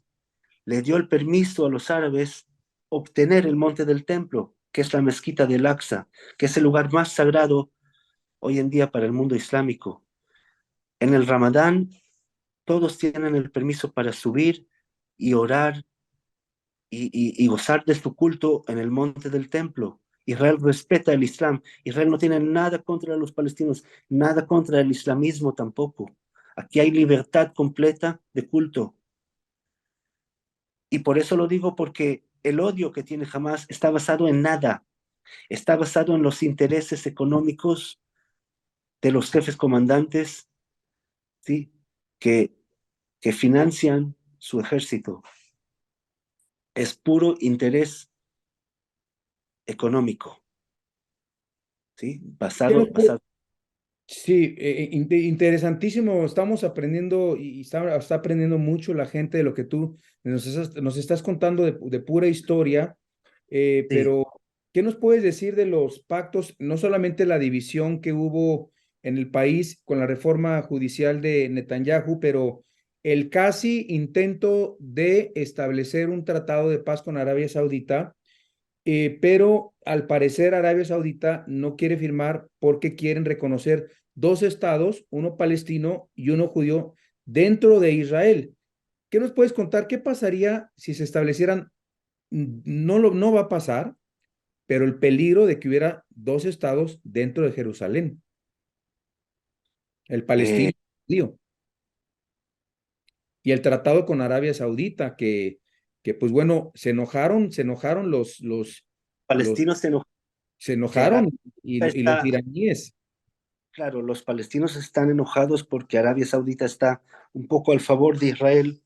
Speaker 1: le dio el permiso a los árabes obtener el monte del templo, que es la mezquita del Aqsa, que es el lugar más sagrado hoy en día para el mundo islámico. En el Ramadán, todos tienen el permiso para subir y orar y gozar de su culto en el monte del templo. Israel respeta el Islam. Israel no tiene nada contra los palestinos, nada contra el islamismo tampoco. Aquí hay libertad completa de culto. Y por eso lo digo porque el odio que tiene Hamas está basado en nada. Está basado en los intereses económicos de los jefes comandantes, ¿sí? que, que financian su ejército. Es puro interés económico, ¿sí?
Speaker 2: ¿Qué nos
Speaker 1: Basado.
Speaker 2: Sí, interesantísimo. Estamos aprendiendo y está aprendiendo mucho la gente de lo que tú nos estás contando de pura historia,
Speaker 1: Sí,
Speaker 2: pero ¿qué nos puedes decir de los pactos, no solamente la división que hubo en el país con la reforma judicial de Netanyahu, pero el casi intento de establecer un tratado de paz con Arabia Saudita? Pero al parecer Arabia Saudita no quiere firmar porque quieren reconocer dos estados, uno palestino y uno judío, dentro de Israel. ¿Qué nos puedes contar? ¿Qué pasaría si se establecieran? No va a pasar, pero el peligro de que hubiera dos estados dentro de Jerusalén, el palestino
Speaker 1: eh,
Speaker 2: y el judío, y el tratado con Arabia Saudita, que pues bueno, se enojaron los,
Speaker 1: palestinos se enojan
Speaker 2: se
Speaker 1: que Arabia
Speaker 2: enojaron y los
Speaker 1: está,
Speaker 2: iraníes.
Speaker 1: claro, los palestinos están enojados porque Arabia Saudita está un poco al favor de Israel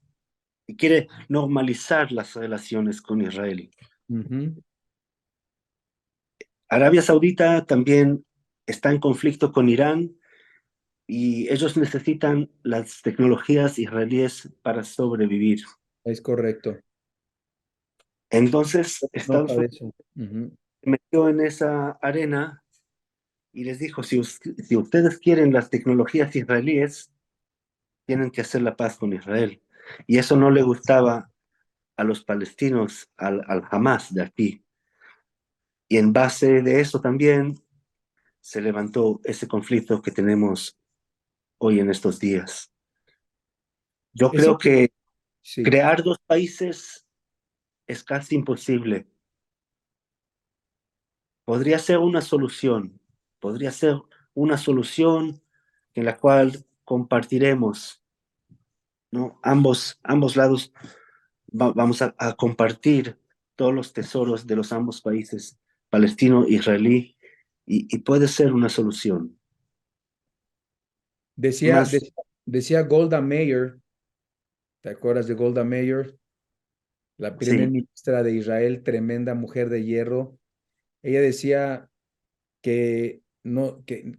Speaker 1: y quiere normalizar las relaciones con Israel.
Speaker 2: Ujú.
Speaker 1: Arabia Saudita también está en conflicto con Irán y ellos necesitan las tecnologías israelíes para sobrevivir.
Speaker 2: Es correcto.
Speaker 1: Entonces,
Speaker 2: Nota
Speaker 1: Estados
Speaker 2: de
Speaker 1: Unidos
Speaker 2: eso. Ujú.
Speaker 1: se metió en esa arena y les dijo, si ustedes quieren las tecnologías israelíes, tienen que hacer la paz con Israel. Y eso no le gustaba a los palestinos, al Hamas de aquí. Y en base de eso también se levantó ese conflicto que tenemos hoy en estos días. Yo
Speaker 2: Es
Speaker 1: creo
Speaker 2: impo-
Speaker 1: que
Speaker 2: sí,
Speaker 1: crear dos países es casi imposible. Podría ser una solución, podría ser una solución en la cual compartiremos, ¿no? Ambos lados vamos a compartir todos los tesoros de los ambos países, palestino, israelí, y puede ser una solución.
Speaker 2: decía,
Speaker 1: Más
Speaker 2: de- decía Golda Meir, ¿te acuerdas de Golda Meir? La primer
Speaker 1: sí,
Speaker 2: ministra de Israel, tremenda mujer de hierro. Ella decía que no, que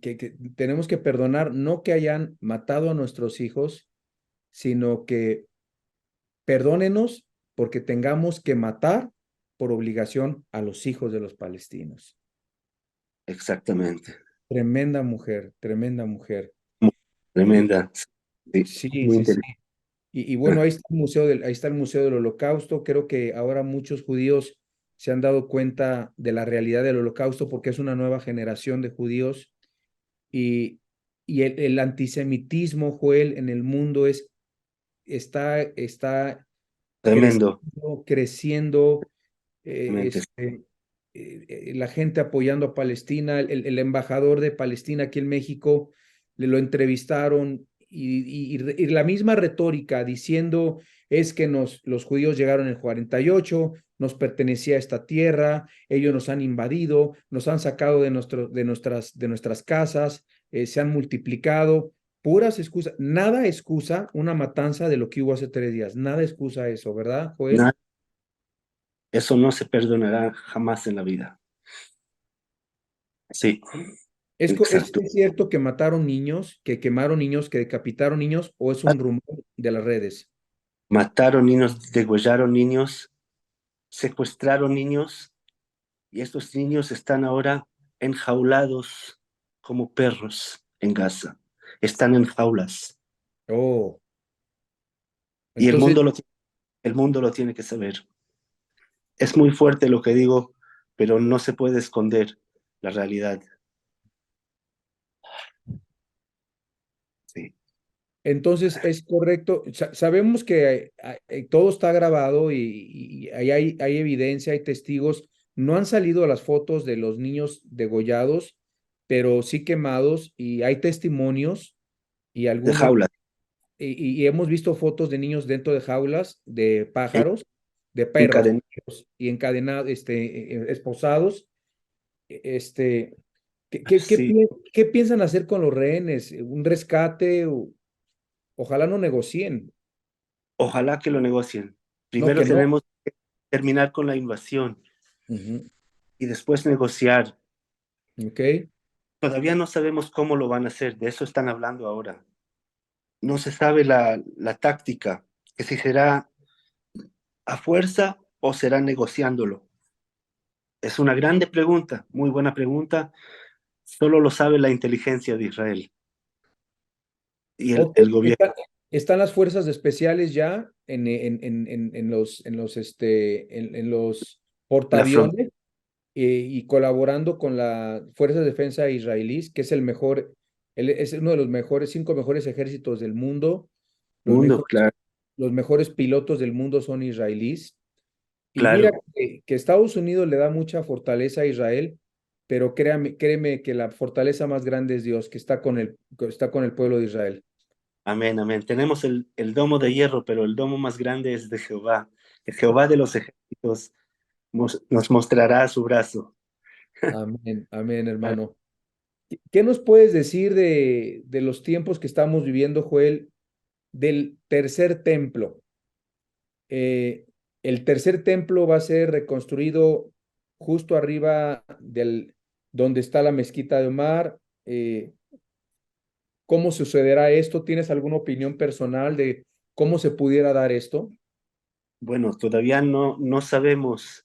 Speaker 2: tenemos que perdonar, no que hayan matado a nuestros hijos, sino que perdónenos porque tengamos que matar por obligación a los hijos de los palestinos.
Speaker 1: exactamente.
Speaker 2: Tremenda mujer, tremenda mujer.
Speaker 1: Muy
Speaker 2: Y
Speaker 1: tremenda. Sí,
Speaker 2: sí,
Speaker 1: muy
Speaker 2: sí, sí.
Speaker 1: interesante.
Speaker 2: Y bueno, ahí está el Museo del Holocausto. Creo que ahora muchos judíos se han dado cuenta de la realidad del Holocausto porque es una nueva generación de judíos y, y el antisemitismo, Joel, en el mundo está
Speaker 1: Tremendo,
Speaker 2: creciendo,
Speaker 1: realmente.
Speaker 2: la gente apoyando a Palestina, el embajador de Palestina aquí en México, le lo entrevistaron y la misma retórica diciendo es que los judíos llegaron en el 48, nos pertenecía a esta tierra, ellos nos han invadido, nos han sacado de nuestras casas, se han multiplicado. Puras excusas, nada excusa una matanza de lo que hubo hace 3 días, nada excusa eso, ¿verdad, Joel?
Speaker 1: Na- Eso no se perdonará jamás en la vida. Sí, exacto.
Speaker 2: ¿Es cierto que mataron niños, que quemaron niños, que decapitaron niños, o es un rumor de las redes?
Speaker 1: Mataron niños, degollaron niños, secuestraron niños y estos niños están ahora enjaulados como perros en Gaza. están en jaulas.
Speaker 2: Oh,
Speaker 1: Y
Speaker 2: entonces,
Speaker 1: el mundo lo tiene que saber. Es muy fuerte lo que digo, pero no se puede esconder la realidad. Sí,
Speaker 2: entonces es correcto. Sabemos que todo está grabado y hay evidencia, hay testigos. No han salido las fotos de los niños degollados, pero sí quemados y hay testimonios y
Speaker 1: de
Speaker 2: algunos,
Speaker 1: jaulas,
Speaker 2: y hemos visto fotos de niños dentro de jaulas de
Speaker 1: en-
Speaker 2: pájaros, de perros
Speaker 1: encadenados.
Speaker 2: y encadenados, esposados. Este,
Speaker 1: Sí,
Speaker 2: qué piensan hacer con los rehenes? ¿Un rescate? Ojalá no negocien.
Speaker 1: ojalá que lo negocien.
Speaker 2: No,
Speaker 1: Primero
Speaker 2: que no.
Speaker 1: tenemos que terminar con la invasión
Speaker 2: Ujú.
Speaker 1: y después negociar.
Speaker 2: Ok.
Speaker 1: Todavía no sabemos cómo lo van a hacer, de eso están hablando ahora. No se sabe la táctica, que si será a fuerza o será negociándolo. Es una grande pregunta, muy buena pregunta. Solo lo sabe la inteligencia de Israel y
Speaker 2: Ok.
Speaker 1: el gobierno,
Speaker 2: Están las fuerzas especiales ya en los
Speaker 1: la frontera.
Speaker 2: portaaviones y colaborando con la Fuerza de Defensa israelí, que es el mejor, es uno de los mejores, 5 mejores ejércitos del mundo. Los
Speaker 1: Mundo,
Speaker 2: mejores,
Speaker 1: claro,
Speaker 2: los mejores pilotos del mundo son israelíes. Y mira
Speaker 1: claro.
Speaker 2: que Estados Unidos le da mucha fortaleza a Israel, pero créeme que la fortaleza más grande es Dios, que está con el pueblo de Israel.
Speaker 1: Amén, amén. Tenemos el domo de hierro, pero el domo más grande es de Jehová. El Jehová de los ejércitos nos mostrará su brazo.
Speaker 2: Amén, amén, hermano. ¿Qué nos puedes decir de los tiempos que estamos viviendo, Joel, del tercer templo? Eh, el tercer templo va a ser reconstruido justo arriba donde está la mezquita de Omar. ¿Cómo sucederá esto? ¿Tienes alguna opinión personal de cómo se pudiera dar esto?
Speaker 1: Bueno, todavía no sabemos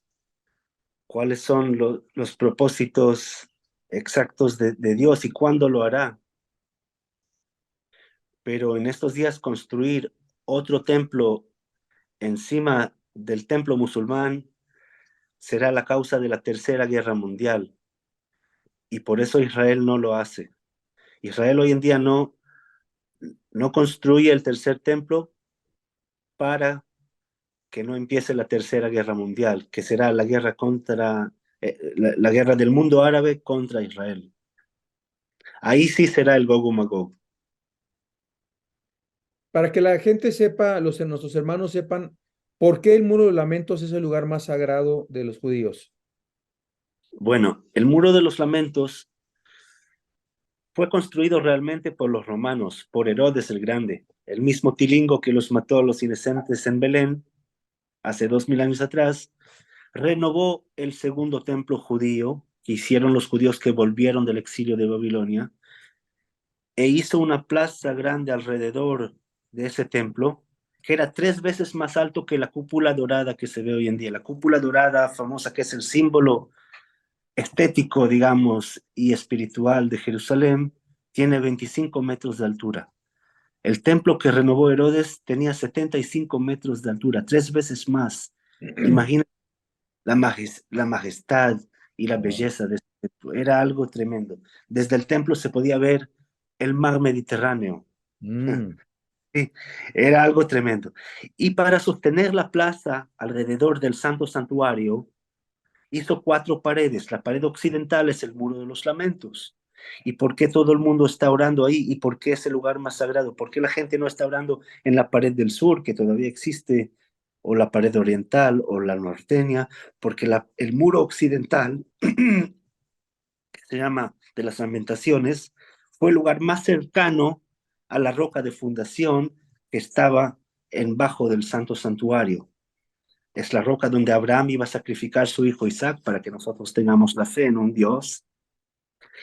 Speaker 1: cuáles son los propósitos exactos de Dios y cuándo lo hará, pero en estos días construir otro templo encima del templo musulmán será la causa de la Tercera Guerra Mundial y por eso Israel no lo hace. Israel hoy en día no construye el tercer templo para que no empiece la Tercera Guerra Mundial, que será la guerra la guerra del mundo árabe contra Israel. Ahí sí será el Gog y Magog.
Speaker 2: Para que la gente sepa, nuestros hermanos sepan por qué el Muro de Lamentos es el lugar más sagrado de los judíos.
Speaker 1: Bueno, el Muro de los Lamentos fue construido realmente por los romanos, por Herodes el Grande, el mismo Tilingo que los mató a los inocentes en Belén hace 2000 años atrás, renovó el segundo templo judío que hicieron los judíos que volvieron del exilio de Babilonia e hizo una plaza grande alrededor de ese templo que era 3 veces más alto que la cúpula dorada que se ve hoy en día. La cúpula dorada famosa que es el símbolo estético, digamos, y espiritual de Jerusalén, tiene 25 metros de altura. El templo que renovó Herodes tenía 75 metros de altura, 3 veces más. Imagina la majestad y la
Speaker 2: Wow.
Speaker 1: belleza de este templo. Era algo tremendo. Desde el templo se podía ver el mar Mediterráneo.
Speaker 2: Mm,
Speaker 1: Sí, era algo tremendo. Y para sostener la plaza alrededor del Santo Santuario, hizo 4 paredes. La pared occidental es el Muro de los Lamentos. ¿Y por qué todo el mundo está orando ahí? ¿Y por qué es el lugar más sagrado? ¿Por qué la gente no está orando en la pared del sur, que todavía existe, o la pared oriental, o la norteña? Porque el muro occidental, que se llama de las Lamentaciones, fue el lugar más cercano a la roca de fundación que estaba en bajo del Santo Santuario. Es la roca donde Abraham iba a sacrificar a su hijo Isaac para que nosotros tengamos la fe en un Dios.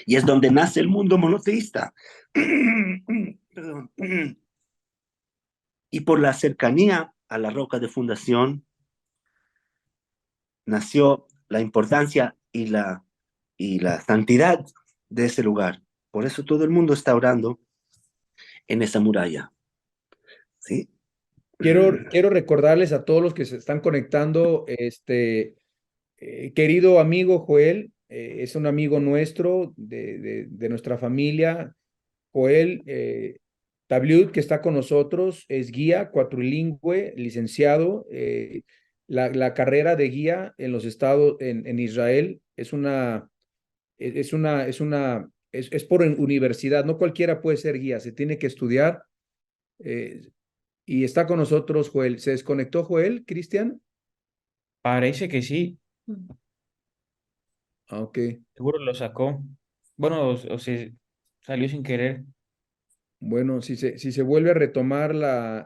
Speaker 1: Y es donde nace el mundo monoteísta. Perdón. Y por la cercanía a la roca de fundación nació la importancia y la santidad de ese lugar. Por eso todo el mundo está orando en esa muralla. ¿Sí?
Speaker 2: Quiero recordarles a todos los que se están conectando, querido amigo Joel, es un amigo nuestro, de nuestra familia. Joel Tabliut, que está con nosotros, es guía cuatrilingüe, licenciado. La carrera de guía en los estados, en Israel, es por universidad. No cualquiera puede ser guía, se tiene que estudiar. eh, y está con nosotros Joel. ¿Se desconectó Joel, Cristian?
Speaker 3: Parece que sí,
Speaker 2: Ah, ok.
Speaker 3: seguro lo sacó. Bueno, o se salió sin querer.
Speaker 2: Bueno, si se vuelve a retomar la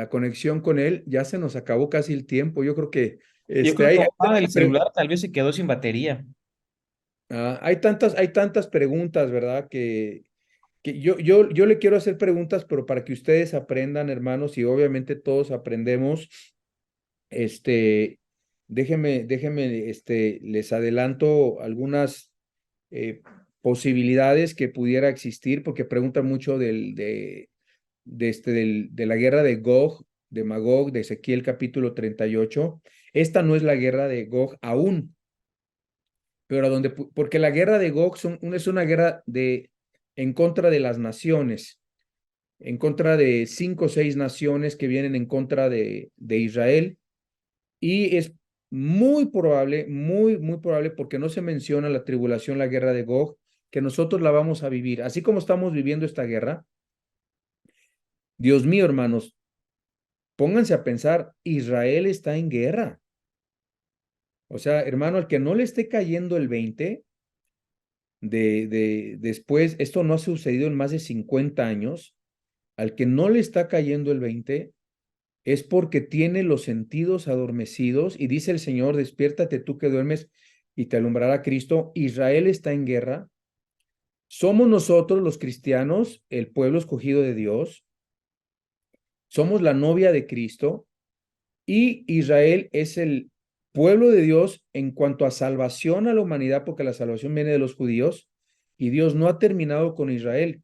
Speaker 2: conexión con él, ya se nos acabó casi el tiempo. Yo creo que
Speaker 3: Yo creo
Speaker 2: hay,
Speaker 3: que
Speaker 2: hay
Speaker 3: el
Speaker 2: tantas pre-
Speaker 3: celular tal vez se quedó sin batería.
Speaker 2: hay tantas preguntas, ¿verdad? Que yo le quiero hacer preguntas, pero para que ustedes aprendan, hermanos, y obviamente todos aprendemos, este, les adelanto algunas eh, posibilidades que pudiera existir, porque preguntan mucho de la guerra de Gog, de Magog, de Ezequiel capítulo 38. Esta no es la guerra de Gog aún, pero porque la guerra de Gog es una guerra en contra de las naciones, en contra de 5 o 6 naciones que vienen en contra de Israel, y es muy probable, muy probable, porque no se menciona la tribulación, la guerra de Gog, que nosotros la vamos a vivir. Así como estamos viviendo esta guerra, Dios mío, hermanos, pónganse a pensar, Israel está en guerra. O sea, hermano, al que no le esté cayendo el 20 después, esto no ha sucedido en más de 50 años, al que no le está cayendo el 20 es porque tiene los sentidos adormecidos, y dice el Señor: despiértate tú que duermes y te alumbrará Cristo. Israel está en guerra. Somos nosotros los cristianos, el pueblo escogido de Dios. Somos la novia de Cristo. Y Israel es el pueblo de Dios en cuanto a salvación a la humanidad, porque la salvación viene de los judíos, y Dios no ha terminado con Israel.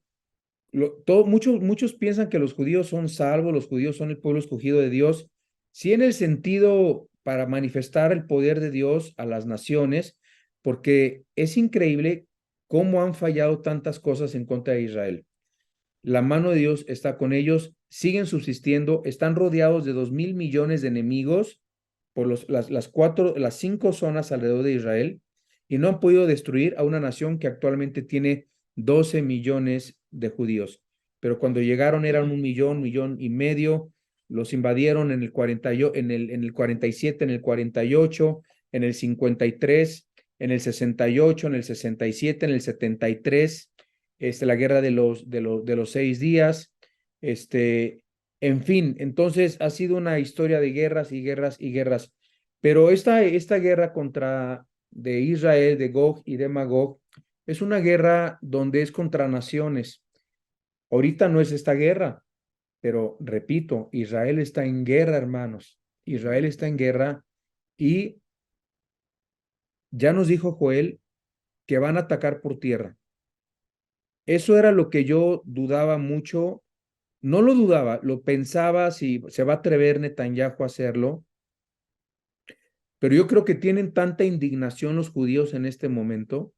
Speaker 2: Muchos piensan que los judíos son salvos, los judíos son el pueblo escogido de Dios, sí, en el sentido para manifestar el poder de Dios a las naciones, porque es increíble cómo han fallado tantas cosas en contra de Israel. La mano de Dios está con ellos, siguen subsistiendo, están rodeados de 2.000 millones de enemigos por las 5 zonas alrededor de Israel, y no han podido destruir a una nación que actualmente tiene 12 millones de judíos. Pero cuando llegaron eran 1 millón, 1,5 millones, los invadieron en el 47, en el 48, en el 53, en el 68, en el 67, en el 73, la guerra de los 6 días, en fin. Entonces ha sido una historia de guerras y guerras y guerras, pero esta guerra de Israel, de Gog y de Magog, es una guerra donde es contra naciones. Ahorita no es esta guerra, pero repito, Israel está en guerra, hermanos. Israel está en guerra, y ya nos dijo Joel que van a atacar por tierra. Eso era lo que yo dudaba mucho. No lo dudaba, lo pensaba, si se va a atrever Netanyahu a hacerlo, pero yo creo que tienen tanta indignación los judíos en este momento,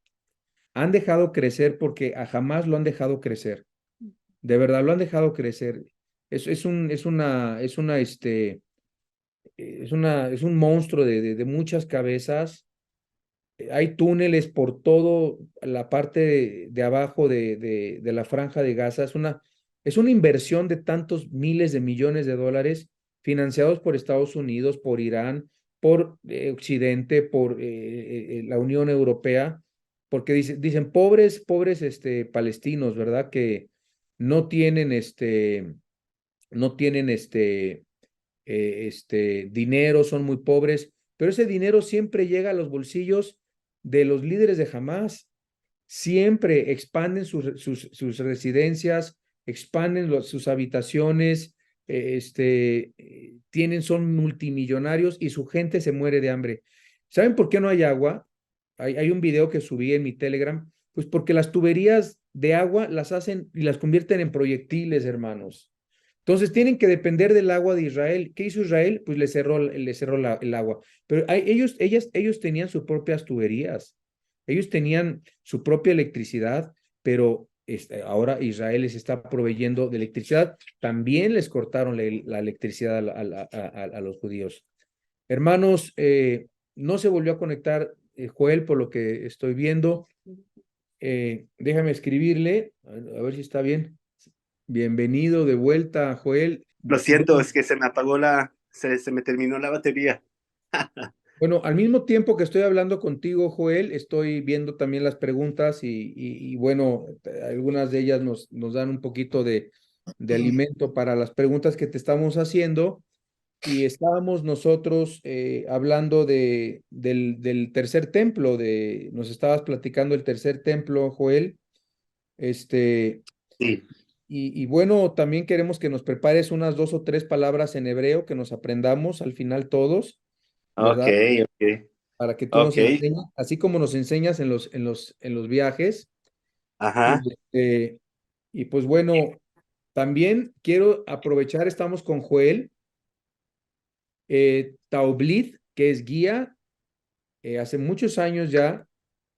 Speaker 2: han dejado crecer, porque a Jamás lo han dejado crecer, de verdad lo han dejado crecer. Es un monstruo de muchas cabezas. Hay túneles por todo la parte de abajo de la Franja de Gaza. Es una inversión de tantos miles de millones de dólares, financiados por Estados Unidos, por Irán, por Occidente, por la Unión Europea, porque dicen pobres palestinos, ¿verdad? Que no tienen dinero, son muy pobres, pero ese dinero siempre llega a los bolsillos de los líderes de Hamas. Siempre expanden sus residencias, expanden sus habitaciones, son multimillonarios, y su gente se muere de hambre. ¿Saben por qué no hay agua? Hay un video que subí en mi Telegram, pues porque las tuberías de agua las hacen y las convierten en proyectiles, hermanos. Entonces tienen que depender del agua de Israel. ¿Qué hizo Israel? Pues le cerró el agua. Pero ellos tenían sus propias tuberías, ellos tenían su propia electricidad, pero ahora Israel les está proveyendo de electricidad. También les cortaron la electricidad a los judíos. Hermanos, no se volvió a conectar Joel por lo que estoy viendo. Déjame escribirle, a ver si está bien. Bienvenido de vuelta, Joel.
Speaker 1: Lo siento, es que se me apagó se me terminó la batería.
Speaker 2: Bueno, al mismo tiempo que estoy hablando contigo, Joel, estoy viendo también las preguntas y bueno, algunas de ellas nos dan un poquito de alimento para las preguntas que te estamos haciendo. Y estábamos nosotros hablando del tercer templo, nos estabas platicando el tercer templo, Joel. Este,
Speaker 1: Sí,
Speaker 2: y bueno, también queremos que nos prepares unas 2 o 3 palabras en hebreo que nos aprendamos al final todos,
Speaker 1: ok,
Speaker 2: ¿verdad?
Speaker 1: ok,
Speaker 2: Para que tú nos
Speaker 1: ok,
Speaker 2: enseñes, así como nos enseñas en los viajes.
Speaker 1: ajá,
Speaker 2: Y, y pues bueno, también quiero aprovechar, estamos con Joel Taublit, que es guía. Hace muchos años ya,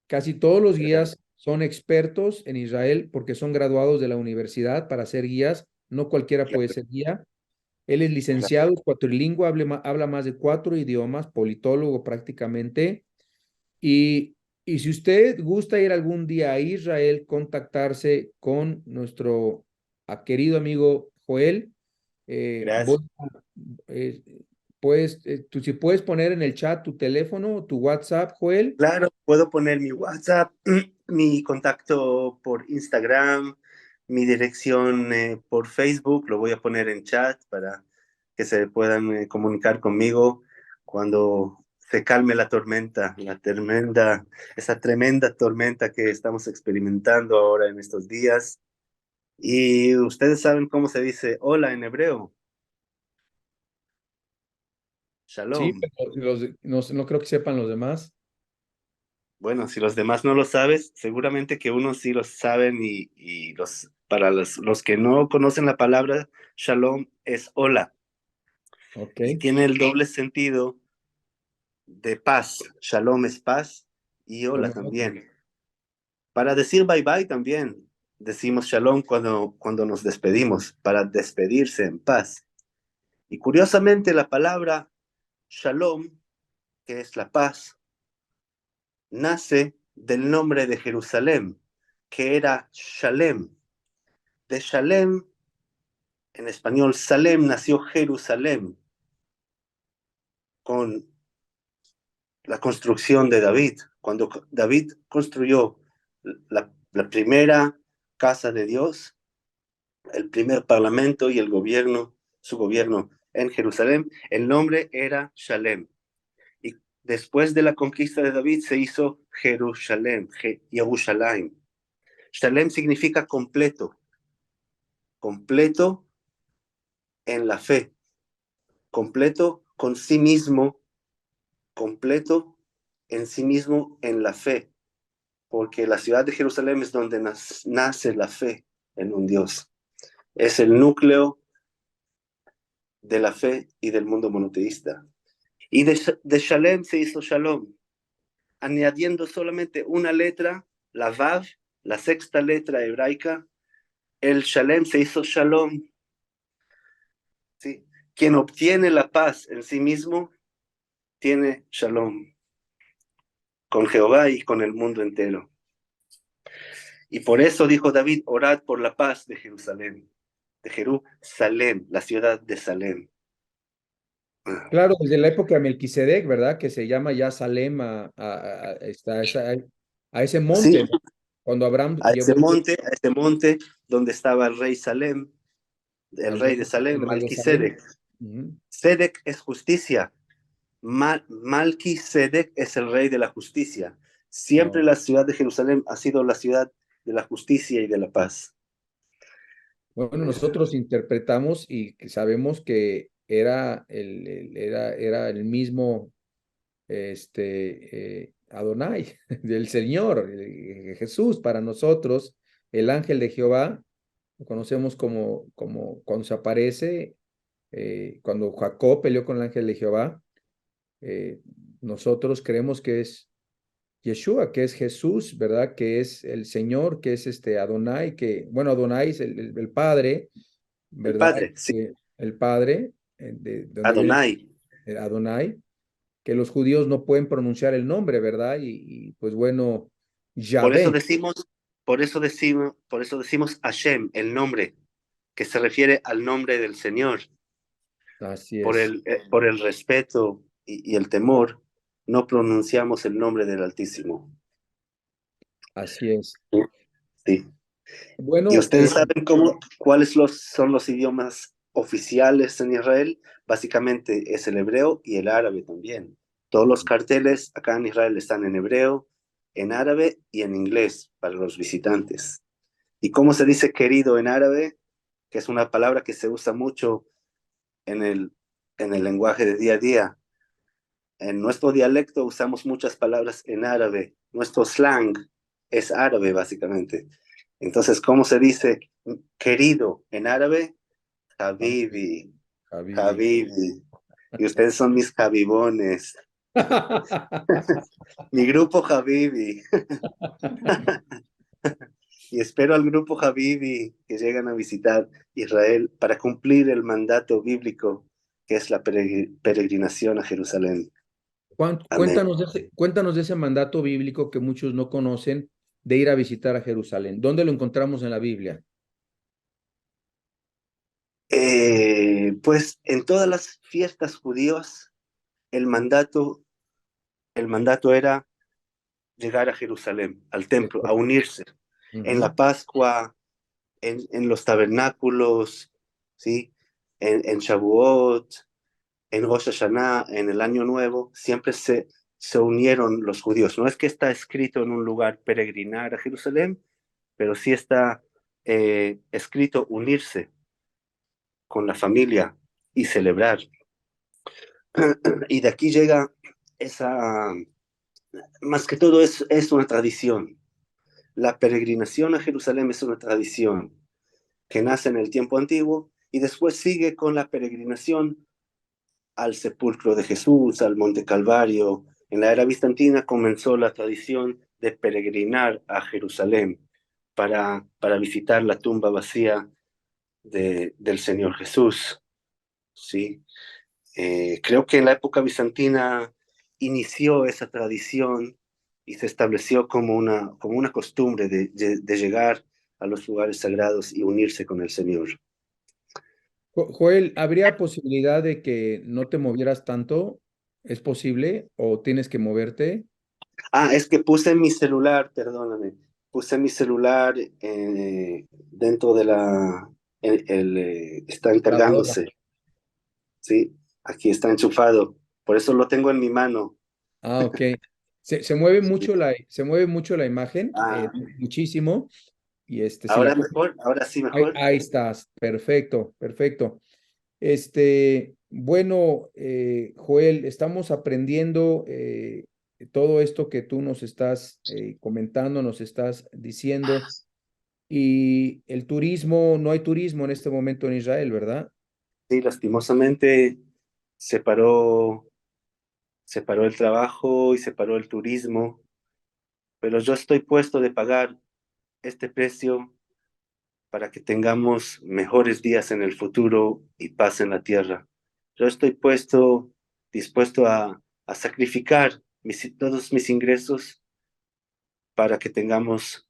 Speaker 2: casi todos los guías son expertos en Israel porque son graduados de la universidad para ser guías. No cualquiera puede
Speaker 1: claro,
Speaker 2: ser guía. Él es
Speaker 1: claro.
Speaker 2: licenciado, es cuatrilingüe, habla más de 4 idiomas, politólogo prácticamente. Y si usted gusta ir algún día a Israel, contactarse con nuestro querido amigo Joel,
Speaker 1: Gracias.
Speaker 2: eh, tú si puedes poner en el chat tu teléfono, tu WhatsApp, Joel.
Speaker 1: Claro, puedo poner mi WhatsApp, mi contacto por Instagram, mi dirección por Facebook, lo voy a poner en chat para que se puedan comunicar conmigo cuando se calme esa tremenda tormenta que estamos experimentando ahora en estos días. Y ustedes saben cómo se dice hola en hebreo,
Speaker 2: Sí,
Speaker 1: shalom.
Speaker 2: pero no creo que sepan los demás.
Speaker 1: Bueno, si los demás no lo sabes, seguramente que unos sí lo saben y para los que no conocen la palabra shalom es hola
Speaker 2: Ok.
Speaker 1: y tiene el doble sentido de paz. Shalom es paz y hola
Speaker 2: Bueno, ok.
Speaker 1: también. Para decir bye bye también decimos shalom cuando nos despedimos, para despedirse en paz. Y curiosamente la palabra shalom, que es la paz, nace del nombre de Jerusalén, que era Shalem. De Shalem, en español Salem, nació Jerusalén con la construcción de David. Cuando David construyó la primera casa de Dios, el primer parlamento y el gobierno, su gobierno en Jerusalén, el nombre era Shalem. Y después de la conquista de David se hizo Jerusalén, Jerusalén. Shalem significa completo, completo en la fe, completo con sí mismo, completo en sí mismo en la fe, porque la ciudad de Jerusalén es donde nace la fe en un Dios. Es el núcleo de la fe y del mundo monoteísta. Y de Shalem se hizo Shalom, añadiendo solamente una letra, la Vav, la sexta letra hebraica, el Shalem se hizo Shalom. ¿Sí? Quien obtiene la paz en sí mismo tiene Shalom con Jehová y con el mundo entero. Y por eso dijo David, orad por la paz de Jerusalén, de Jerusalén, la ciudad de Salem.
Speaker 2: Claro, desde la época de Melquisedec, ¿verdad? Que se llama ya Salem a ese
Speaker 1: Sí,
Speaker 2: monte, ¿no? Cuando Abraham llevó
Speaker 1: a ese monte donde estaba el rey Salem, el
Speaker 2: al
Speaker 1: rey
Speaker 2: rey,
Speaker 1: de Salem,
Speaker 2: al rey de Salem.
Speaker 1: Malquisedec.
Speaker 2: Ujú.
Speaker 1: Sedec es justicia. Malquisedec es el rey de la justicia. Siempre
Speaker 2: No.
Speaker 1: la ciudad de Jerusalén ha sido la ciudad de la justicia y de la paz.
Speaker 2: Bueno, nosotros interpretamos y que sabemos que era el mismo Adonai, del Señor, Jesús para nosotros, el ángel de Jehová, lo conocemos como cuando se aparece, cuando Jacob peleó con el ángel de Jehová, eh, nosotros creemos que es Yeshua, que es Jesús, ¿verdad? Que es el Señor, que es Adonai, que, bueno, Adonai es el Padre,
Speaker 1: El
Speaker 2: ¿verdad?
Speaker 1: Padre, sí,
Speaker 2: El Padre, de donde viene
Speaker 1: Adonai.
Speaker 2: Adonai, que los judíos no pueden pronunciar el nombre, ¿verdad? Pues bueno,
Speaker 1: Por eso
Speaker 2: Yahvé,
Speaker 1: decimos, por eso decimos Hashem, el nombre, que se refiere al nombre del Señor.
Speaker 2: así es,
Speaker 1: Por el respeto y el temor, no pronunciamos el nombre del Altísimo.
Speaker 2: así es.
Speaker 1: Sí. Sí. ¿Y
Speaker 2: Bueno,
Speaker 1: ustedes saben cuáles son los idiomas oficiales en Israel? Básicamente es el hebreo y el árabe también. Todos los carteles acá en Israel están en hebreo, en árabe y en inglés para los visitantes. ¿Y cómo se dice querido en árabe? Que es una palabra que se usa mucho en en el lenguaje de día a día. En nuestro dialecto usamos muchas palabras en árabe. Nuestro slang es árabe, básicamente. Entonces, ¿cómo se dice querido en árabe? Habibi,
Speaker 2: Habibi.
Speaker 1: Habibi. Y ustedes son mis habibones. Mi grupo Habibi. Y espero al grupo Habibi que llegan a visitar Israel para cumplir el mandato bíblico que es la peregrinación a Jerusalén. Amén.
Speaker 2: Cuéntanos de ese mandato bíblico que muchos no conocen de ir a visitar a Jerusalén. ¿Dónde lo encontramos en la Biblia?
Speaker 1: Pues en todas las fiestas judías, el mandato, el mandato era llegar a Jerusalén, al
Speaker 2: Es
Speaker 1: templo, a
Speaker 2: correcto.
Speaker 1: unirse. En
Speaker 2: Ujú.
Speaker 1: la Pascua, en los tabernáculos, ¿sí? En Shavuot, en Rosh Hashanah, en el Año Nuevo, siempre se unieron los judíos. No es que está escrito en un lugar peregrinar a Jerusalén, pero sí está escrito unirse con la familia y celebrar. Y de aquí llega esa, más que todo es una tradición. La peregrinación a Jerusalén es una tradición que nace en el tiempo antiguo y después sigue con la peregrinación al sepulcro de Jesús, al Monte Calvario. En la era bizantina comenzó la tradición de peregrinar a Jerusalén para visitar la tumba vacía del Señor Jesús. ¿Sí? Creo que en la época bizantina inició esa tradición y se estableció como una costumbre de llegar a los lugares sagrados y unirse con el Señor.
Speaker 2: Joel, ¿habría posibilidad de que no te movieras tanto? ¿Es posible? ¿O tienes que moverte?
Speaker 1: Ah, es que puse mi celular, perdóname, puse mi celular dentro de está
Speaker 2: Lavadora.
Speaker 1: encargándose, ¿sí? Aquí está enchufado, por eso lo tengo en mi mano.
Speaker 2: Ah, ok.
Speaker 1: Sí.
Speaker 2: Se mueve mucho la imagen,
Speaker 1: Ah,
Speaker 2: muchísimo. Y si la
Speaker 1: ahora
Speaker 2: puedes.
Speaker 1: mejor, ahora sí
Speaker 2: Ahí,
Speaker 1: mejor.
Speaker 2: ahí estás. Perfecto, perfecto. Bueno, Joel, estamos aprendiendo todo esto que tú nos estás comentando, nos estás diciendo. Y el turismo, no hay turismo en este momento en Israel, ¿verdad?
Speaker 1: Sí, lastimosamente se paró, se paró el trabajo y se paró el turismo, pero yo estoy puesto de pagar este precio para que tengamos mejores días en el futuro y paz en la tierra. Yo estoy dispuesto a sacrificar todos mis ingresos para que tengamos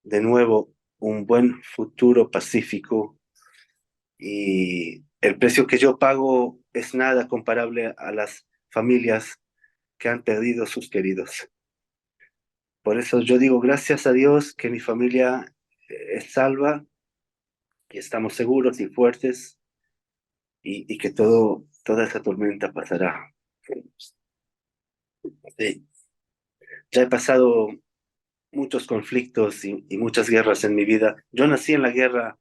Speaker 1: de nuevo un buen futuro pacífico y el precio que yo pago es nada comparable a las familias que han perdido sus queridos. Por eso yo digo gracias a Dios que mi familia es salva, que estamos seguros y fuertes y que toda esa tormenta pasará. Sí. Ya he pasado muchos conflictos y muchas guerras en mi vida. Yo nací en la guerra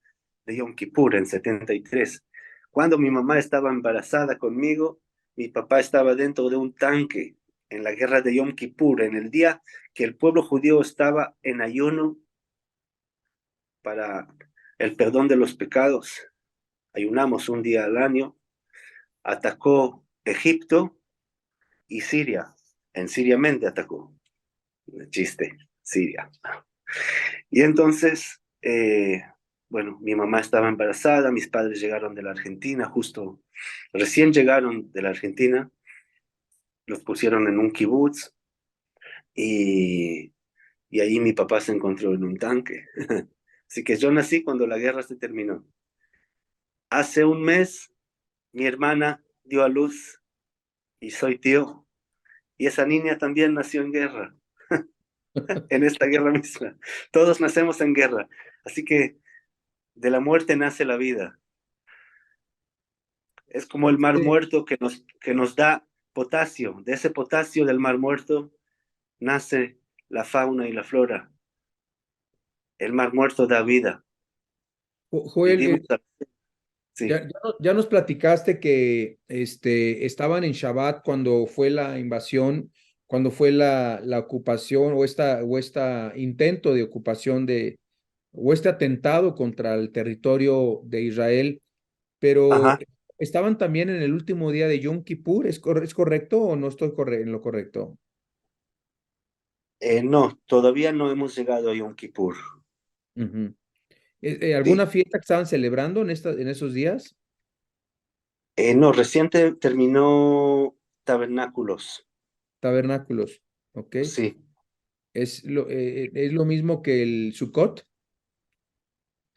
Speaker 1: de Yom Kippur en 73. Cuando mi mamá estaba embarazada conmigo, mi papá estaba dentro de un tanque en la guerra de Yom Kippur, en el día que el pueblo judío estaba en ayuno para el perdón de los pecados. Ayunamos un día al año. Atacó Egipto y Siria. En Siria mente atacó. Chiste, Siria. Y entonces, bueno, mi mamá estaba embarazada, mis padres llegaron de la Argentina, justo recién llegaron de la Argentina, los pusieron en un kibutz y, y ahí mi papá se encontró en un tanque. Así que yo nací cuando la guerra se terminó. Hace un mes mi hermana dio a luz y soy tío. Y esa niña también nació en guerra, en esta guerra misma. Todos nacemos en guerra. Así que de la muerte nace la vida. Es como el mar
Speaker 2: Sí.
Speaker 1: muerto que nos da potasio. De ese potasio del mar muerto nace la fauna y la flora. El mar muerto da vida.
Speaker 2: Joel,
Speaker 1: Vivimos, sí.
Speaker 2: ya nos platicaste que estaban en Shabbat cuando fue la invasión, cuando fue la ocupación o esta intento de ocupación o este atentado contra el territorio de Israel, pero
Speaker 1: Ajá.
Speaker 2: estaban también en el último día de Yom Kippur. ¿Es correcto o no estoy en lo correcto?
Speaker 1: No, todavía no hemos llegado a Yom Kippur.
Speaker 2: Ujú.
Speaker 1: Sí.
Speaker 2: ¿Alguna fiesta que estaban celebrando en esos días?
Speaker 1: No, reciente terminó Tabernáculos.
Speaker 2: Tabernáculos, ¿ok?
Speaker 1: Sí.
Speaker 2: Es lo mismo que el Sukkot.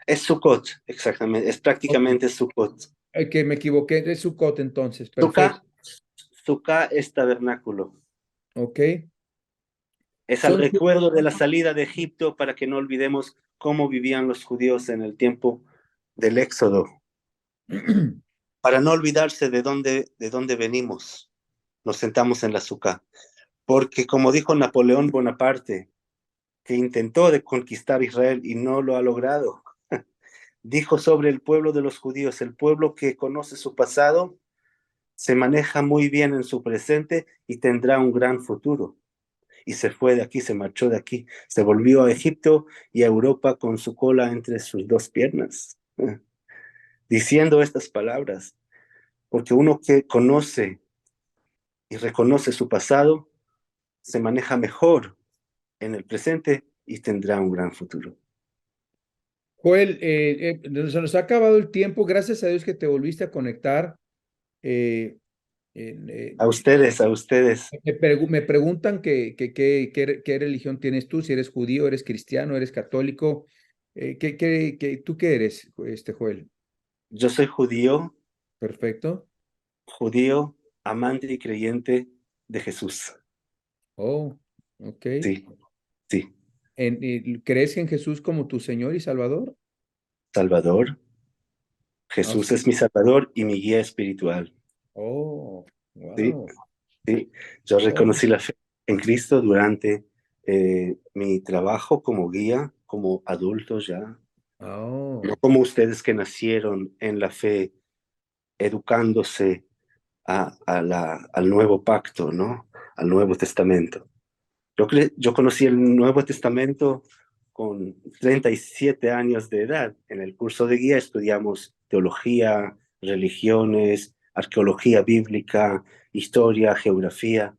Speaker 1: Es Sukkot, exactamente. Es
Speaker 2: Ok.
Speaker 1: prácticamente Sukkot.
Speaker 2: Que me equivoqué, es Sukkot entonces, perfecto,
Speaker 1: Sukkah, Sukkah es tabernáculo.
Speaker 2: ¿ok?
Speaker 1: Es al
Speaker 2: Son,
Speaker 1: recuerdo de la salida de Egipto para que no olvidemos cómo vivían los judíos en el tiempo del Éxodo. Para no olvidarse de dónde venimos, nos sentamos en la Sukkah. Porque como dijo Napoleón Bonaparte, que intentó de conquistar Israel y no lo ha logrado, dijo sobre el pueblo de los judíos, el pueblo que conoce su pasado, se maneja muy bien en su presente y tendrá un gran futuro. Y se fue de aquí, se marchó de aquí, se volvió a Egipto y a Europa con su cola entre sus dos piernas, diciendo estas palabras, porque uno que conoce y reconoce su pasado, se maneja mejor en el presente y tendrá un gran futuro.
Speaker 2: Joel, se nos ha acabado el tiempo, gracias a Dios que te volviste a conectar. Eh,
Speaker 1: A ustedes, a ustedes.
Speaker 2: me preguntan qué religión tienes tú, si eres judío, eres cristiano, eres católico. ¿Tú qué eres, Joel?
Speaker 1: Yo soy judío,
Speaker 2: Perfecto.
Speaker 1: judío, amante y creyente de Jesús.
Speaker 2: Oh, ok.
Speaker 1: Sí, sí.
Speaker 2: ¿Crees en Jesús como tu Señor y Salvador?
Speaker 1: Salvador.
Speaker 2: Ah,
Speaker 1: Jesús es mi Salvador y mi guía espiritual.
Speaker 2: oh,
Speaker 1: Sí,
Speaker 2: wow.
Speaker 1: sí. Yo
Speaker 2: Oh,
Speaker 1: reconocí la fe en Cristo durante mi trabajo como guía, como adulto ya. No
Speaker 2: oh.
Speaker 1: como ustedes que nacieron en la fe, educándose al nuevo pacto, ¿no? Al Nuevo Testamento. Yo conocí el Nuevo Testamento con 37 años de edad. En el curso de guía estudiamos teología, religiones, arqueología bíblica, historia, geografía.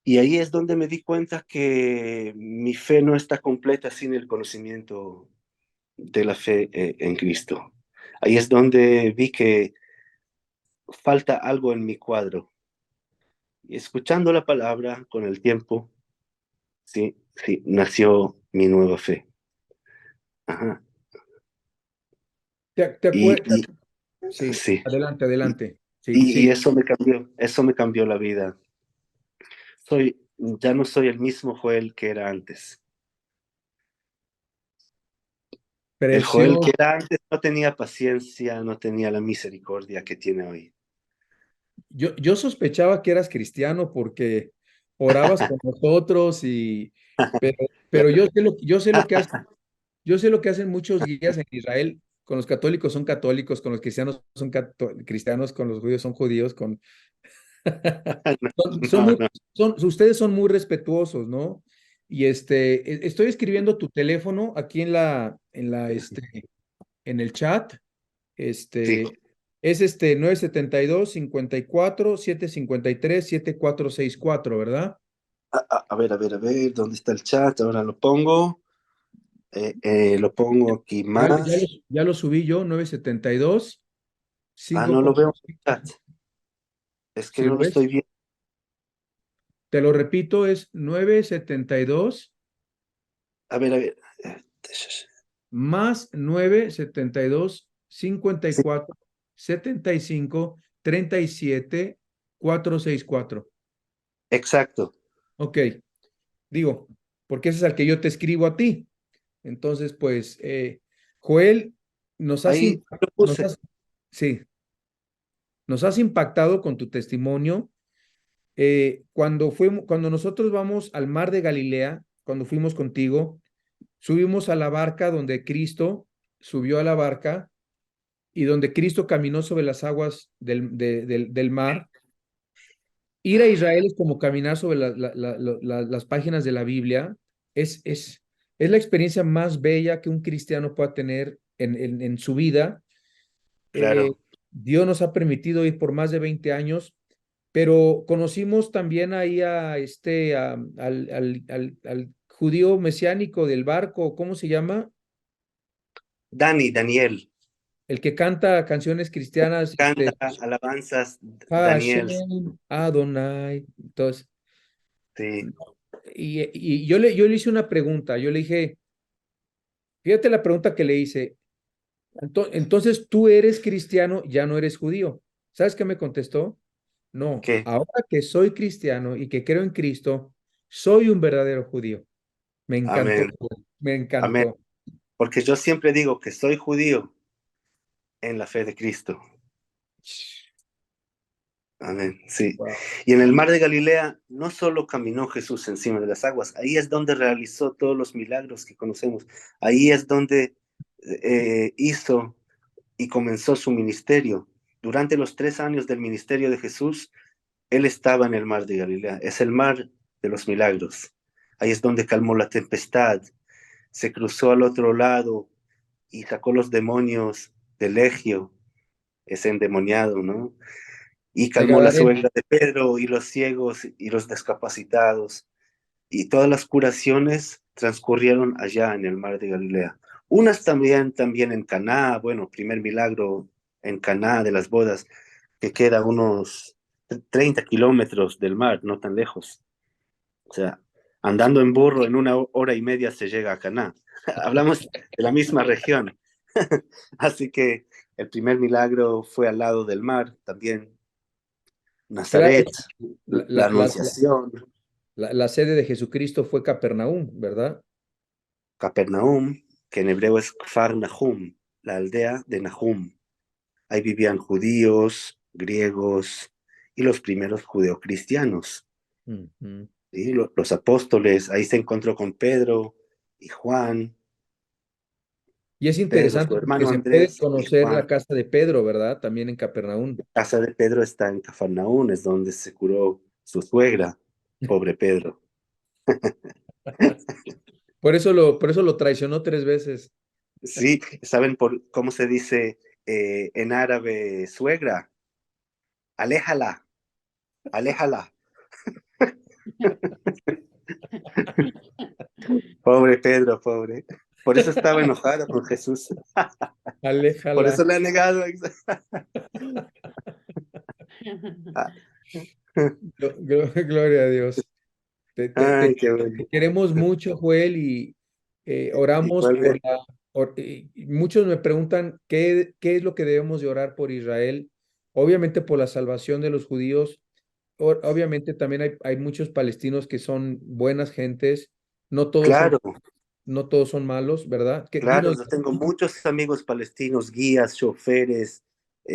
Speaker 1: Y ahí es donde me di cuenta que mi fe no está completa sin el conocimiento de la fe en Cristo. Ahí es donde vi que falta algo en mi cuadro. Y escuchando la palabra con el tiempo, sí, sí, nació mi nueva fe. Ajá.
Speaker 2: ¿Te
Speaker 1: Y,
Speaker 2: acuerdas? Sí,
Speaker 1: sí,
Speaker 2: adelante,
Speaker 1: y,
Speaker 2: adelante. Sí,
Speaker 1: y
Speaker 2: sí.
Speaker 1: eso me cambió la vida. Ya no soy el mismo Joel que era antes. El Joel que
Speaker 2: Precioso.
Speaker 1: era antes no tenía paciencia, no tenía la misericordia que tiene hoy.
Speaker 2: Yo sospechaba que eras cristiano porque orabas con nosotros pero, pero yo sé lo que hacen muchos guías en Israel. Con los católicos son católicos, con los cristianos son cristianos, con los judíos son judíos, son
Speaker 1: No,
Speaker 2: muy,
Speaker 1: no,
Speaker 2: ustedes son muy respetuosos, ¿no? Y estoy escribiendo tu teléfono aquí en el chat.
Speaker 1: Sí.
Speaker 2: Es 972-54-753-7464, ¿verdad?
Speaker 1: A ver, ¿dónde está el chat? Ahora lo pongo. Lo pongo aquí más.
Speaker 2: Ya lo subí yo, 972
Speaker 1: No lo
Speaker 2: 54.
Speaker 1: veo en el chat. Es que
Speaker 2: Si
Speaker 1: no
Speaker 2: lo
Speaker 1: lo estoy
Speaker 2: ves,
Speaker 1: viendo.
Speaker 2: te lo repito, es 972
Speaker 1: A ver.
Speaker 2: más 972
Speaker 1: Sí,
Speaker 2: 54 75 37 464.
Speaker 1: exacto.
Speaker 2: Ok, digo, porque ese es al que yo te escribo a ti. Entonces, pues, Joel, nos has,
Speaker 1: Ahí
Speaker 2: im-
Speaker 1: lo
Speaker 2: nos
Speaker 1: puse.
Speaker 2: has, sí, nos has impactado con tu testimonio. Cuando nosotros vamos al mar de Galilea, cuando fuimos contigo, subimos a la barca donde Cristo subió a la barca y donde Cristo caminó sobre las aguas del mar. Ir a Israel es como caminar sobre las páginas de la Biblia. Es, es, es la experiencia más bella que un cristiano pueda tener en su vida. Eh,
Speaker 1: Claro.
Speaker 2: Dios nos ha permitido ir por más de 20 años, pero conocimos también ahí al judío mesiánico del barco, ¿cómo se llama?
Speaker 1: Daniel.
Speaker 2: El que canta canciones cristianas,
Speaker 1: Canta alabanzas, Daniel.
Speaker 2: Hashem, Adonai. Entonces,
Speaker 1: Sí.
Speaker 2: y yo le hice una pregunta, yo le dije, fíjate la pregunta que le hice, entonces tú eres cristiano, ya no eres judío. ¿Sabes qué me contestó? No,
Speaker 1: ¿Qué?
Speaker 2: ahora que soy cristiano y que creo en Cristo, soy un verdadero judío. Me encantó,
Speaker 1: Amén.
Speaker 2: me
Speaker 1: Amén.
Speaker 2: encantó.
Speaker 1: Porque yo siempre digo que soy judío en la fe de Cristo. Amén. Sí.
Speaker 2: Wow.
Speaker 1: Y en el mar de Galilea no solo caminó Jesús encima de las aguas, ahí es donde realizó todos los milagros que conocemos. Ahí es donde hizo y comenzó su ministerio. Durante los 3 años del ministerio de Jesús, él estaba en el mar de Galilea. Es el mar de los milagros. Ahí es donde calmó la tempestad, se cruzó al otro lado y sacó los demonios del Legio, ese endemoniado, ¿no? Y
Speaker 2: El
Speaker 1: calmó la
Speaker 2: Gadareno.
Speaker 1: suegra de Pedro y los ciegos y los discapacitados. Y todas las curaciones transcurrieron allá en el mar de Galilea. Unas también en Caná, bueno, primer milagro en Caná de las bodas, que queda a unos 30 kilómetros del mar, no tan lejos. O sea, andando en burro en 1 hora y media se llega a Caná. Hablamos de la misma región. Así que el primer milagro fue al lado del mar, también
Speaker 2: Claro,
Speaker 1: Nazaret,
Speaker 2: la,
Speaker 1: la
Speaker 2: la, la,
Speaker 1: Anunciación,
Speaker 2: la sede de Jesucristo fue Capernaum, ¿verdad?
Speaker 1: Capernaum, que en hebreo es Kfar Nahum, la aldea de Nahum. Ahí vivían judíos, griegos y los primeros judeocristianos.
Speaker 2: Ujú.
Speaker 1: ¿Sí? Los apóstoles, ahí se encontró con Pedro y Juan,
Speaker 2: Y es
Speaker 1: Pedro, su
Speaker 2: interesante porque
Speaker 1: hermano
Speaker 2: se puede
Speaker 1: Andrés y
Speaker 2: conocer
Speaker 1: Juan.
Speaker 2: la casa de Pedro, ¿verdad? También en Capernaum.
Speaker 1: La casa de Pedro está en Cafarnaún, es donde se curó su suegra, pobre Pedro.
Speaker 2: Por eso lo traicionó 3 veces.
Speaker 1: Sí, ¿saben por cómo se dice en árabe suegra? Aléjala, aléjala. Pobre Pedro, pobre. Por eso estaba enojado con Jesús. Por
Speaker 2: Aléjala.
Speaker 1: eso le ha negado.
Speaker 2: Gloria a Dios. Te, te- te-
Speaker 1: Ay, qué bueno.
Speaker 2: te queremos mucho, Joel, y oramos
Speaker 1: Igual,
Speaker 2: y muchos me preguntan qué es lo que debemos de orar por Israel. Obviamente por la salvación de los judíos. Obviamente también hay muchos palestinos que son buenas gentes. No todos son,
Speaker 1: claro,
Speaker 2: no todos son malos, ¿verdad?
Speaker 1: claro,
Speaker 2: Dinos.
Speaker 1: yo tengo muchos amigos palestinos, guías, choferes,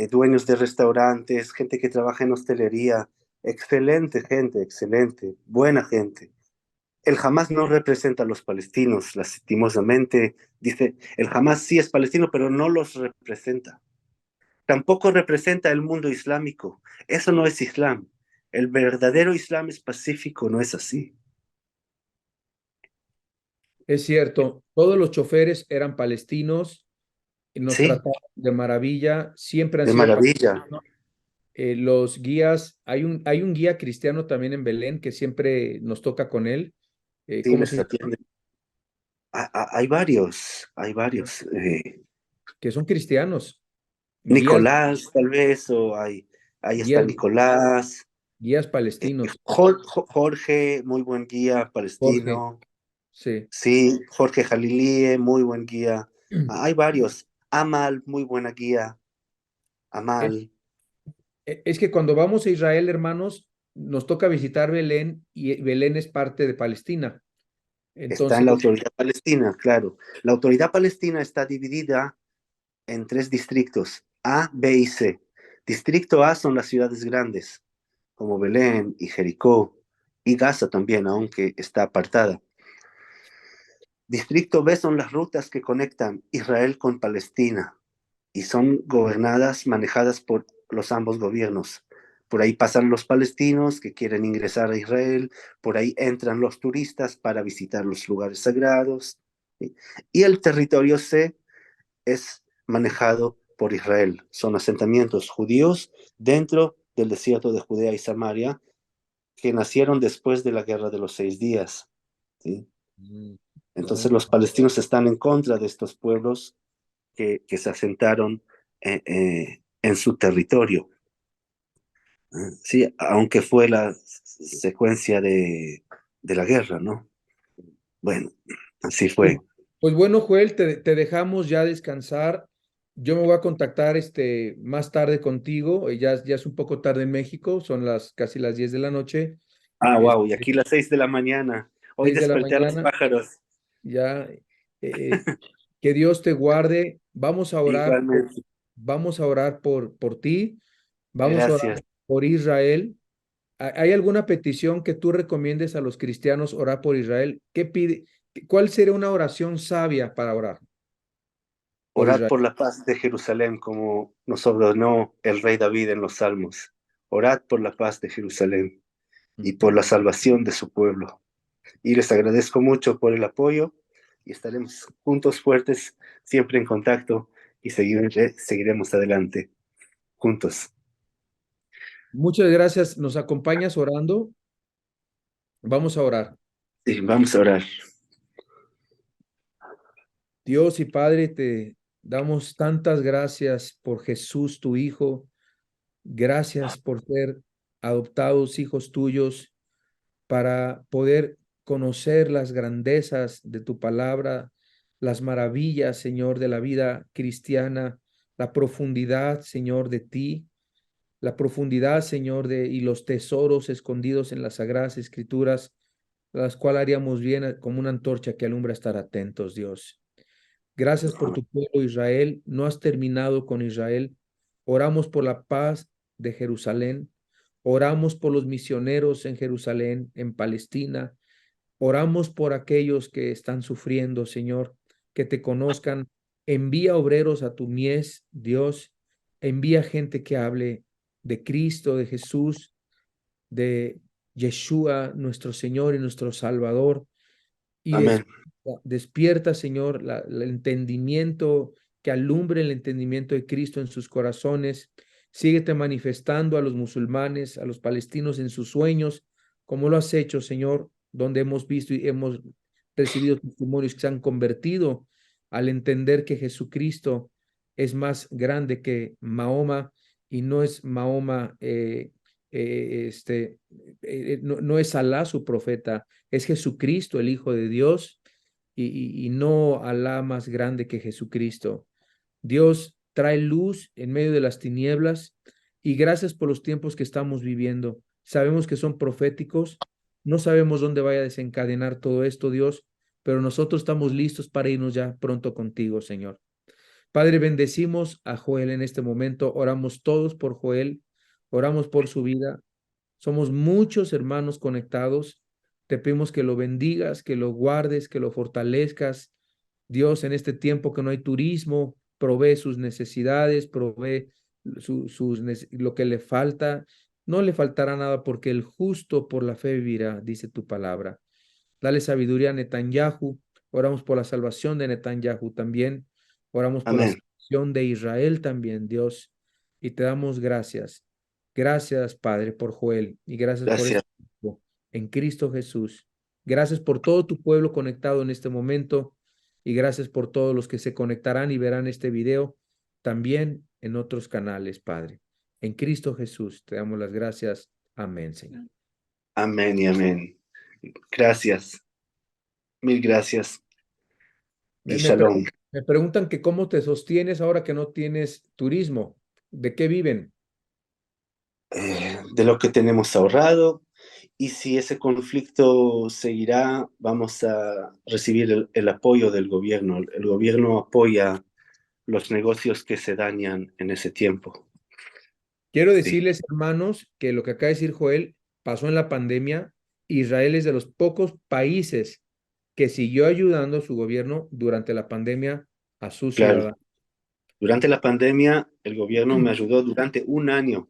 Speaker 1: dueños de restaurantes, gente que trabaja en hostelería. Excelente gente, excelente, buena gente. El Hamas no representa a los palestinos, lastimosamente. Dice, el Hamas sí es palestino, pero no los representa. Tampoco representa el mundo islámico. Eso no es Islam. El verdadero Islam es pacífico, no es así.
Speaker 2: Es cierto, todos los choferes eran palestinos y nos
Speaker 1: Sí,
Speaker 2: trataban de maravilla, siempre han
Speaker 1: de
Speaker 2: sido
Speaker 1: maravilla.
Speaker 2: palestinos. Los guías, hay un guía cristiano también en Belén que siempre nos toca con él.
Speaker 1: Sí,
Speaker 2: ¿Cómo
Speaker 1: les
Speaker 2: se llama?
Speaker 1: atienden. Hay varios, hay varios.
Speaker 2: Que son cristianos, guías,
Speaker 1: Nicolás, tal vez, o ahí está
Speaker 2: guías,
Speaker 1: Nicolás.
Speaker 2: guías palestinos.
Speaker 1: Jorge, muy buen guía
Speaker 2: Jorge,
Speaker 1: palestino.
Speaker 2: sí.
Speaker 1: Sí, Jorge Jalilie, muy buen guía. Hay varios. Amal, muy buena guía.
Speaker 2: Es,
Speaker 1: Amal.
Speaker 2: es que cuando vamos a Israel, hermanos, nos toca visitar Belén y Belén es parte de Palestina.
Speaker 1: Está en
Speaker 2: Entonces,
Speaker 1: la autoridad palestina, claro. La autoridad palestina está dividida en tres distritos, A, B y C. Distrito A son las ciudades grandes, como Belén y Jericó, y Gaza también, aunque está apartada. Distrito B son las rutas que conectan Israel con Palestina y son gobernadas, manejadas por los ambos gobiernos. Por ahí pasan los palestinos que quieren ingresar a Israel, por ahí entran los turistas para visitar los lugares sagrados. ¿Sí? Y el territorio C es manejado por Israel. Son asentamientos judíos dentro del desierto de Judea y Samaria que nacieron después de la Guerra de los 6 días. ¿Sí?
Speaker 2: mm,
Speaker 1: Entonces
Speaker 2: oh,
Speaker 1: los palestinos están en contra de estos pueblos que se asentaron en su territorio. Sí, aunque fue la secuencia de la guerra, ¿no? Bueno, así
Speaker 2: pues,
Speaker 1: fue.
Speaker 2: pues bueno, Joel, te dejamos ya descansar. Yo me voy a contactar más tarde contigo. Ya es un poco tarde en México, son casi las 10 de la noche.
Speaker 1: Wow, y
Speaker 2: Este,
Speaker 1: aquí las 6 de la mañana. Hoy
Speaker 2: 6 de la
Speaker 1: desperté a los
Speaker 2: mañana,
Speaker 1: pájaros.
Speaker 2: ya. eh, que Dios te guarde.
Speaker 1: Igualmente.
Speaker 2: Vamos a orar por ti. Vamos a orar
Speaker 1: Gracias.
Speaker 2: por Israel. ¿Hay alguna petición que tú recomiendes a los cristianos orar por Israel? ¿Qué pide? ¿Cuál sería una oración sabia para orar por
Speaker 1: Orad
Speaker 2: Israel?
Speaker 1: por la paz de Jerusalén, como nos ordenó el rey David en los Salmos. Orad por la paz de Jerusalén y por
Speaker 2: Ujú.
Speaker 1: la salvación de su pueblo. Y les agradezco mucho por el apoyo y estaremos juntos fuertes, siempre en contacto y seguiremos adelante juntos.
Speaker 2: Muchas gracias. ¿Nos acompañas orando? Vamos a orar.
Speaker 1: Sí, vamos a orar.
Speaker 2: Dios y Padre, te damos tantas gracias por Jesús, tu Hijo. Gracias por ser adoptados hijos tuyos para poder conocer las grandezas de tu palabra, las maravillas, Señor, de la vida cristiana, la profundidad, Señor, de ti, la profundidad, Señor, y los tesoros escondidos en las sagradas escrituras, las cuales haríamos bien como una antorcha que alumbra estar atentos, Dios. Gracias por tu pueblo Israel. No has terminado con Israel. Oramos por la paz de Jerusalén. Oramos por los misioneros en Jerusalén, en Palestina. Oramos por aquellos que están sufriendo, Señor, que te conozcan. Envía obreros a tu mies, Dios. Envía gente que hable de Cristo, de Jesús, de Yeshua, nuestro Señor y nuestro Salvador. Y
Speaker 1: Amén.
Speaker 2: despierta, Señor, el entendimiento, que alumbre el entendimiento de Cristo en sus corazones. Síguete manifestando a los musulmanes, a los palestinos en sus sueños, como lo has hecho, Señor, donde hemos visto y hemos recibido testimonios que se han convertido al entender que Jesucristo es más grande que Mahoma y no es Mahoma, no es Alá su profeta, es Jesucristo, el Hijo de Dios, y no Alá más grande que Jesucristo. Dios trae luz en medio de las tinieblas y gracias por los tiempos que estamos viviendo. Sabemos que son proféticos, no sabemos dónde vaya a desencadenar todo esto, Dios, pero nosotros estamos listos para irnos ya pronto contigo, Señor. Padre, bendecimos a Joel en este momento, oramos todos por Joel, oramos por su vida. Somos muchos hermanos conectados. Te pedimos que lo bendigas, que lo guardes, que lo fortalezcas. Dios, en este tiempo que no hay turismo, provee sus necesidades, provee lo que le falta. No le faltará nada porque el justo por la fe vivirá, dice tu palabra. Dale sabiduría a Netanyahu Oramos por la salvación de Netanyahu también. Oramos por la
Speaker 1: Amén.
Speaker 2: salvación de Israel también, Dios. Y te damos gracias. Gracias, Padre, por Joel. Y gracias por
Speaker 1: Gracias.
Speaker 2: este tiempo en Cristo Jesús. Gracias por todo tu pueblo conectado en este momento. Y gracias por todos los que se conectarán y verán este video también en otros canales, Padre. En Cristo Jesús te damos las gracias. Amén, Señor.
Speaker 1: Amén y amén. Gracias. Mil gracias. Y
Speaker 2: Me
Speaker 1: shalom.
Speaker 2: me preguntan que cómo te sostienes ahora que no tienes turismo. ¿De qué viven?
Speaker 1: De lo que tenemos ahorrado y si ese conflicto seguirá, vamos a recibir el apoyo del gobierno. El gobierno apoya los negocios que se dañan en ese tiempo.
Speaker 2: Quiero
Speaker 1: Sí,
Speaker 2: decirles, hermanos, que lo que acaba de decir Joel pasó en la pandemia. Israel es de los pocos países que siguió ayudando a su gobierno durante la pandemia a sus
Speaker 1: claro.
Speaker 2: ciudadanos.
Speaker 1: Durante la pandemia, el gobierno me ayudó durante un año.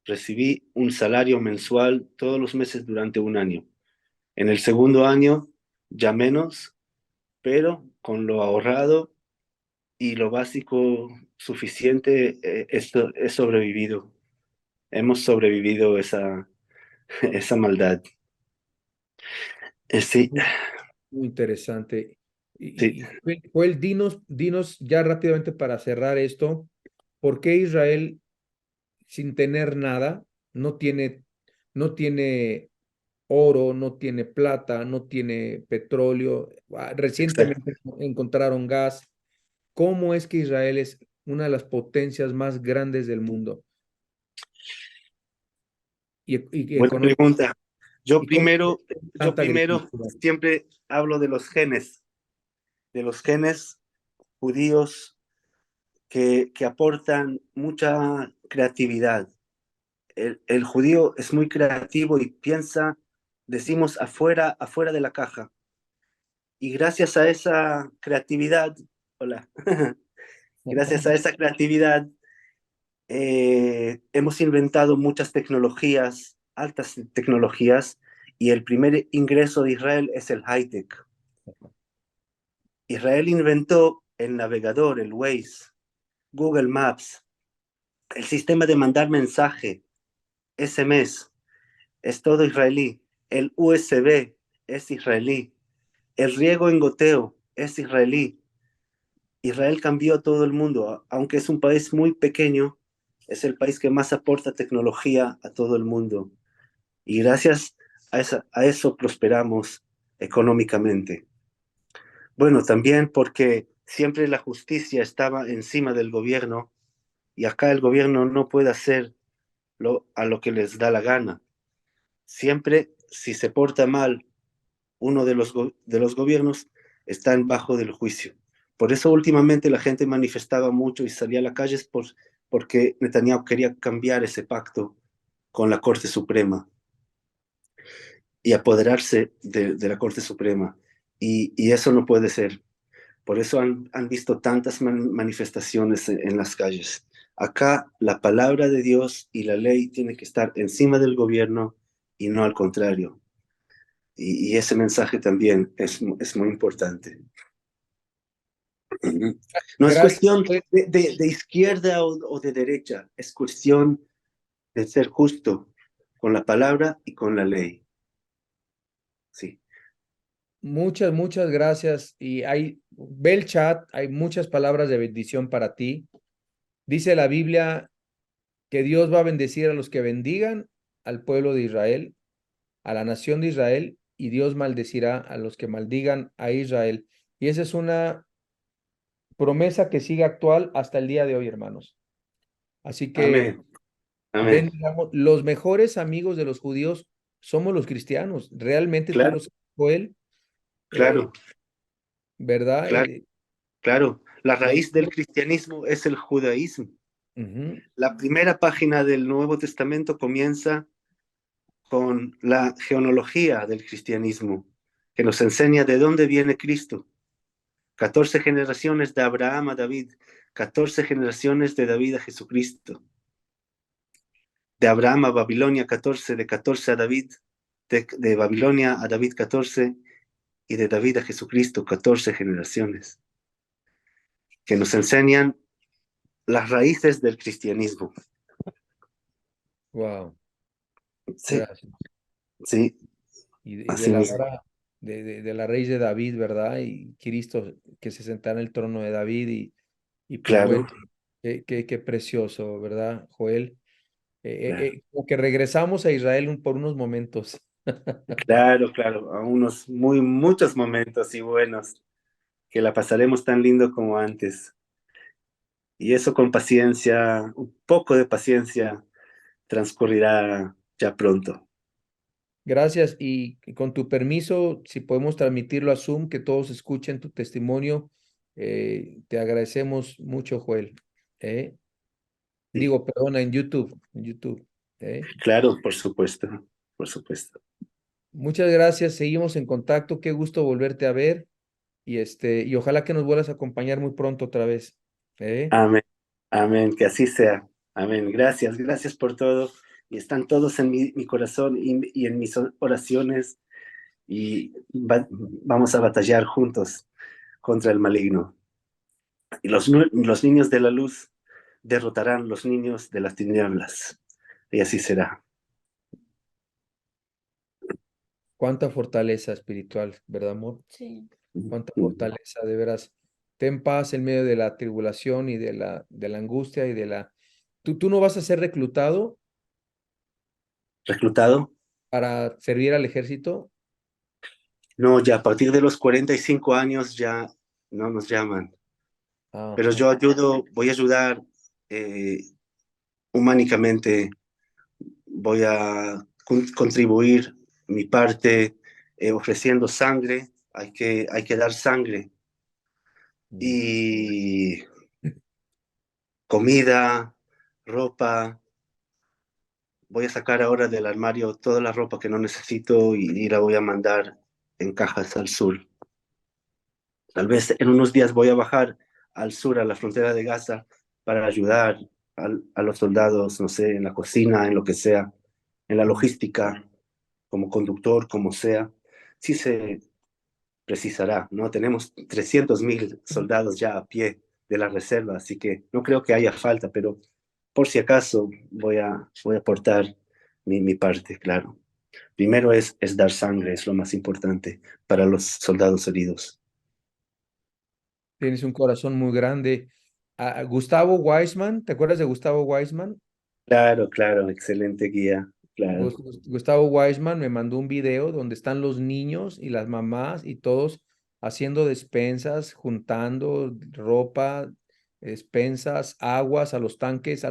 Speaker 1: Recibí un salario mensual todos los meses durante un año. En el segundo año, ya menos, pero con lo ahorrado y lo básico suficiente, he sobrevivido. Hemos sobrevivido esa maldad. Sí,
Speaker 2: Muy, muy interesante.
Speaker 1: sí.
Speaker 2: Joel, dinos ya rápidamente para cerrar esto, ¿por qué Israel sin tener nada, no tiene oro, no tiene plata, no tiene petróleo?
Speaker 1: Exacto.
Speaker 2: Recientemente encontraron gas. ¿Cómo es que Israel es una de las potencias más grandes del mundo y
Speaker 1: Buena
Speaker 2: económica?
Speaker 1: pregunta. Yo
Speaker 2: ¿Y cómo
Speaker 1: primero,
Speaker 2: tiene
Speaker 1: yo
Speaker 2: tanta
Speaker 1: primero
Speaker 2: agricultura?
Speaker 1: siempre hablo de los genes judíos que aportan mucha creatividad. El judío es muy creativo y piensa, decimos, afuera de la caja. Y gracias a esa creatividad, hola, gracias a esa creatividad, hemos inventado muchas tecnologías, altas tecnologías, y el primer ingreso de Israel es el high-tech. Israel inventó el navegador, el Waze, Google Maps, el sistema de mandar mensaje, SMS, es todo israelí. El USB es israelí. El riego en goteo es israelí. Israel cambió a todo el mundo, aunque es un país muy pequeño, es el país que más aporta tecnología a todo el mundo. Y gracias a eso prosperamos económicamente. Bueno, también porque siempre la justicia estaba encima del gobierno y acá el gobierno no puede hacer a lo que les da la gana. Siempre, si se porta mal uno de los gobiernos, está bajo del juicio. Por eso últimamente la gente manifestaba mucho y salía a las calles porque Netanyahu quería cambiar ese pacto con la Corte Suprema y apoderarse de la Corte Suprema. Y eso no puede ser. Por eso han visto tantas manifestaciones en las calles. Acá la palabra de Dios y la ley tiene que estar encima del gobierno y no al contrario. Y ese mensaje también es muy importante. No es
Speaker 2: Gracias,
Speaker 1: cuestión
Speaker 2: Joel.
Speaker 1: de izquierda o de derecha, es cuestión de ser justo con la palabra y con la ley. Sí,
Speaker 2: Muchas gracias. Ve el chat, hay muchas palabras de bendición para ti. Dice la Biblia que Dios va a bendecir a los que bendigan al pueblo de Israel, a la nación de Israel, y Dios maldecirá a los que maldigan a Israel. Y esa es una promesa que sigue actual hasta el día de hoy, hermanos. Así que
Speaker 1: amén, amén.
Speaker 2: digamos, los mejores amigos de los judíos somos los cristianos. Realmente tú
Speaker 1: Claro,
Speaker 2: lo sabes, Joel, eh,
Speaker 1: claro,
Speaker 2: ¿verdad?
Speaker 1: claro, claro. La
Speaker 2: Los-
Speaker 1: raíz del cristianismo es el judaísmo.
Speaker 2: Ujú.
Speaker 1: La primera página del Nuevo Testamento comienza con la genealogía del cristianismo, que nos enseña de dónde viene Cristo. 14 generaciones de Abraham a David, 14 generaciones de David a Jesucristo, de Abraham a Babilonia 14, de 14 a David, de Babilonia a David 14, y de David a Jesucristo, 14 generaciones, que nos enseñan las raíces del cristianismo.
Speaker 2: Wow,
Speaker 1: Sí,
Speaker 2: gracias.
Speaker 1: sí,
Speaker 2: Y de
Speaker 1: así
Speaker 2: la
Speaker 1: mismo.
Speaker 2: vara, de la raíz de David, ¿verdad? Y Cristo que se sentara en el trono de David y pues bueno,
Speaker 1: Claro,
Speaker 2: qué precioso, ¿verdad, Joel?
Speaker 1: claro,
Speaker 2: Como que regresamos a Israel por unos momentos.
Speaker 1: claro, claro, a unos muchos momentos y buenos, que la pasaremos tan lindo como antes. Y eso con paciencia, un poco de paciencia, transcurrirá ya pronto.
Speaker 2: Gracias y con tu permiso, si podemos transmitirlo a Zoom, que todos escuchen tu testimonio, te agradecemos mucho, Joel. ¿eh?
Speaker 1: Sí,
Speaker 2: Digo, perdona, en YouTube. ¿eh?
Speaker 1: claro, por supuesto, por supuesto.
Speaker 2: Muchas gracias, seguimos en contacto, qué gusto volverte a ver y ojalá que nos vuelvas a acompañar muy pronto otra vez. ¿eh?
Speaker 1: Amén, amén, que así sea. Amén, gracias, gracias por todo. Y están todos en mi corazón y en mis oraciones y vamos a batallar juntos contra el maligno. Y los niños de la luz derrotarán los niños de las tinieblas. Y así será.
Speaker 2: Cuánta fortaleza espiritual, ¿verdad, amor?
Speaker 4: Sí.
Speaker 2: Cuánta fortaleza, de veras. Ten paz en medio de la tribulación y de la angustia y de la... ¿Tú no vas a ser reclutado
Speaker 1: ¿Reclutado?
Speaker 2: para servir al ejército?
Speaker 1: No, ya a partir de los 45 años ya no nos llaman.
Speaker 2: Ah,
Speaker 1: Pero
Speaker 2: ok.
Speaker 1: yo voy a ayudar eh, humánicamente, voy a contribuir mi parte ofreciendo sangre, hay que dar sangre
Speaker 2: Mm.
Speaker 1: y comida, ropa. Voy a sacar ahora del armario toda la ropa que no necesito y la voy a mandar en cajas al sur. Tal vez en unos días voy a bajar al sur, a la frontera de Gaza, para ayudar a los soldados, no sé, en la cocina, en lo que sea, en la
Speaker 2: Mm.
Speaker 1: logística, como conductor, como sea. Sí se precisará, ¿no? Tenemos 300.000 soldados ya a pie de la reserva, así que no creo que haya falta, pero por si acaso voy a aportar mi parte, claro. Primero es dar sangre, es lo más importante para los soldados heridos.
Speaker 2: Tienes un corazón muy grande. Gustavo Weisman, ¿te acuerdas de Gustavo Weisman?
Speaker 1: Claro, claro, excelente guía, claro.
Speaker 2: Gustavo Weisman me mandó un video donde están los niños y las mamás y todos haciendo despensas, juntando ropa, despensas, aguas a los tanques,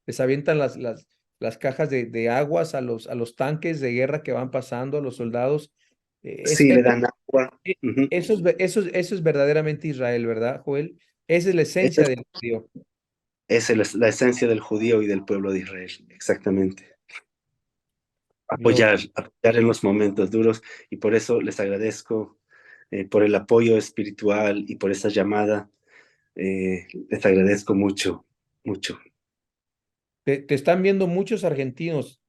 Speaker 2: les avientan las cajas de aguas a los tanques de guerra que van pasando, a los soldados. Eh, es-
Speaker 1: Sí, le
Speaker 2: eso,
Speaker 1: dan agua. Ujú.
Speaker 2: eso es verdaderamente Israel, ¿verdad, Joel? Esa es la
Speaker 1: Esa
Speaker 2: esencia
Speaker 1: es,
Speaker 2: del judío.
Speaker 1: esa es la esencia del judío y del pueblo de Israel, exactamente.
Speaker 2: Gloria.
Speaker 1: Apoyar en los momentos duros y por eso les agradezco por el apoyo espiritual y por esa llamada. Les agradezco mucho, mucho.
Speaker 2: Te están viendo muchos argentinos,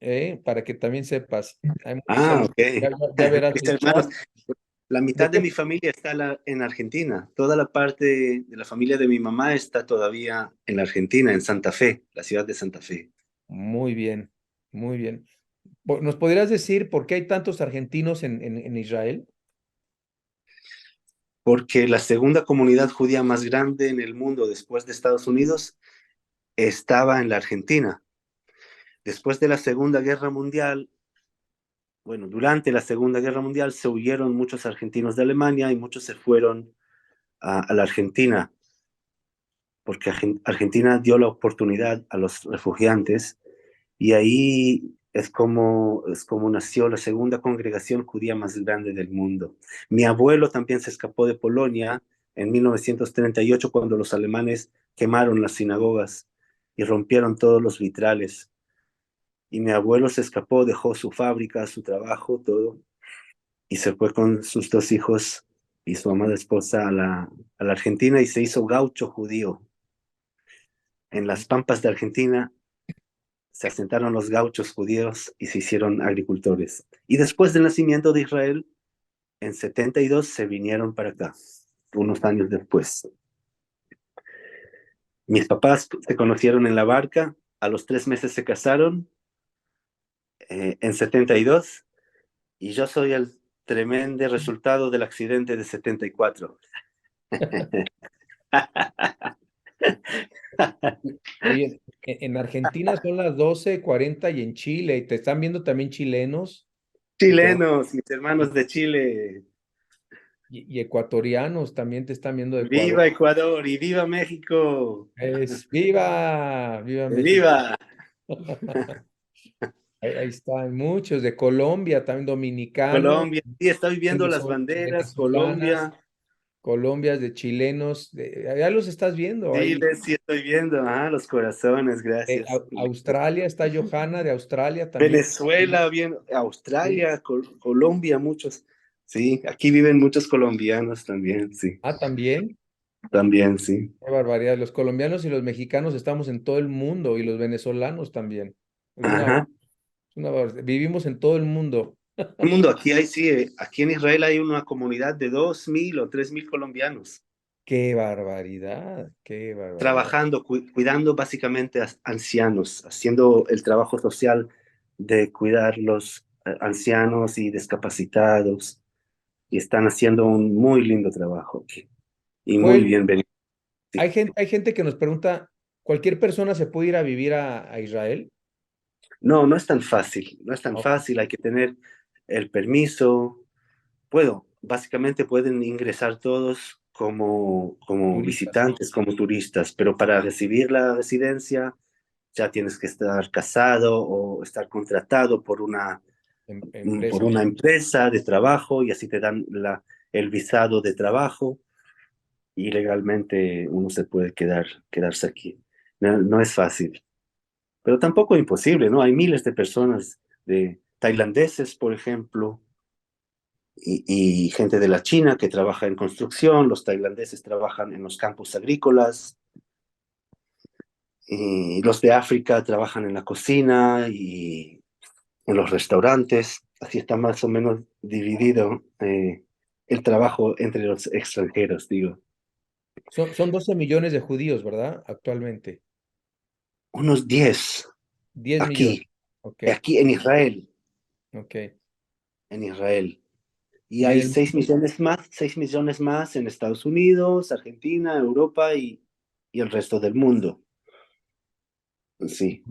Speaker 2: para que también sepas. Hay muchos
Speaker 1: Ah,
Speaker 2: argentinos.
Speaker 1: ok.
Speaker 2: Ya verás
Speaker 1: Mis
Speaker 2: el
Speaker 1: hermanos,
Speaker 2: chat.
Speaker 1: la
Speaker 2: ¿De
Speaker 1: mitad de
Speaker 2: qué?
Speaker 1: mi familia está en Argentina. Toda la parte de la familia de mi mamá está todavía en la Argentina, en Santa Fe, la ciudad de Santa Fe.
Speaker 2: Muy bien, muy bien. ¿Nos podrías decir por qué hay tantos argentinos en Israel?
Speaker 1: Porque la segunda comunidad judía más grande en el mundo después de Estados Unidos estaba en la Argentina. Después de la Segunda Guerra Mundial, bueno, durante la Segunda Guerra Mundial se huyeron muchos argentinos de Alemania y muchos se fueron a la Argentina, porque Argentina dio la oportunidad a los refugiantes y ahí es como nació la segunda congregación judía más grande del mundo. Mi abuelo también se escapó de Polonia en 1938 cuando los alemanes quemaron las sinagogas y rompieron todos los vitrales. Y mi abuelo se escapó, dejó su fábrica, su trabajo, todo, y se fue con sus dos hijos y su amada esposa a la Argentina y se hizo gaucho judío. En las pampas de Argentina se asentaron los gauchos judíos y se hicieron agricultores. Y después del nacimiento de Israel, en 72 se vinieron para acá, unos años después. Mis papás se conocieron en la barca, a los 3 meses se casaron, en 72, y yo soy el tremendo resultado del accidente de 74.
Speaker 2: Oye, en Argentina son las 12:40 y en Chile, y te están viendo también chilenos y,
Speaker 1: Chilenos, mis hermanos de Chile.
Speaker 2: y ecuatorianos también te están viendo de Ecuador.
Speaker 1: Viva Ecuador y viva México.
Speaker 2: Es viva, viva México.
Speaker 1: Viva
Speaker 2: Ahí están muchos de Colombia, también dominicanos,
Speaker 1: Colombia. Sí, estoy viendo las banderas.
Speaker 2: venezolanas,
Speaker 1: Colombia,
Speaker 2: colombias de chilenos, ya los estás viendo ahí.
Speaker 1: Chile, sí estoy viendo. Ah, los corazones, gracias.
Speaker 2: Australia, está Johanna de Australia también.
Speaker 1: Venezuela, bien,
Speaker 2: Sí.
Speaker 1: Australia, Colombia, muchos. Sí, aquí viven muchos colombianos también, sí.
Speaker 2: Ah, también.
Speaker 1: También, sí.
Speaker 2: Qué barbaridad. Los colombianos y los mexicanos estamos en todo el mundo y los venezolanos también.
Speaker 1: Ajá.
Speaker 2: Es una barbaridad. Vivimos en todo el mundo.
Speaker 1: El mundo, aquí hay, sí, aquí en Israel hay una comunidad de 2.000 o 3.000 colombianos
Speaker 2: Qué barbaridad, qué barbaridad.
Speaker 1: trabajando, cuidando básicamente a ancianos, haciendo el trabajo social de cuidar los ancianos y discapacitados, y están haciendo un muy lindo trabajo aquí, y muy
Speaker 2: Joel,
Speaker 1: bien venido. Sí.
Speaker 2: hay gente que nos pregunta, ¿cualquier persona se puede ir a vivir a Israel?
Speaker 1: No, no es tan fácil, no es tan
Speaker 2: Oh,
Speaker 1: fácil, hay que tener el permiso. Básicamente pueden ingresar todos como
Speaker 2: turistas,
Speaker 1: visitantes, como turistas, pero para recibir la residencia ya tienes que estar casado o estar contratado por
Speaker 2: empresas.
Speaker 1: una empresa de trabajo, y así te dan el visado de trabajo, y legalmente uno se puede quedarse aquí. No, no es fácil, pero tampoco imposible, ¿no? Hay miles de personas, de tailandeses, por ejemplo, y gente de la China que trabaja en construcción. Los tailandeses trabajan en los campos agrícolas, y los de África trabajan en la cocina y en los restaurantes. Así está más o menos dividido el trabajo entre los extranjeros, digo.
Speaker 2: Son 12 millones de judíos, ¿verdad? Actualmente.
Speaker 1: Unos 10
Speaker 2: 10 millones.
Speaker 1: aquí,
Speaker 2: Ok,
Speaker 1: aquí
Speaker 2: ok.
Speaker 1: en Israel. Y
Speaker 2: Y en
Speaker 1: hay
Speaker 2: el
Speaker 1: 6 millones más en Estados Unidos, Argentina, Europa y el resto del mundo. Sí.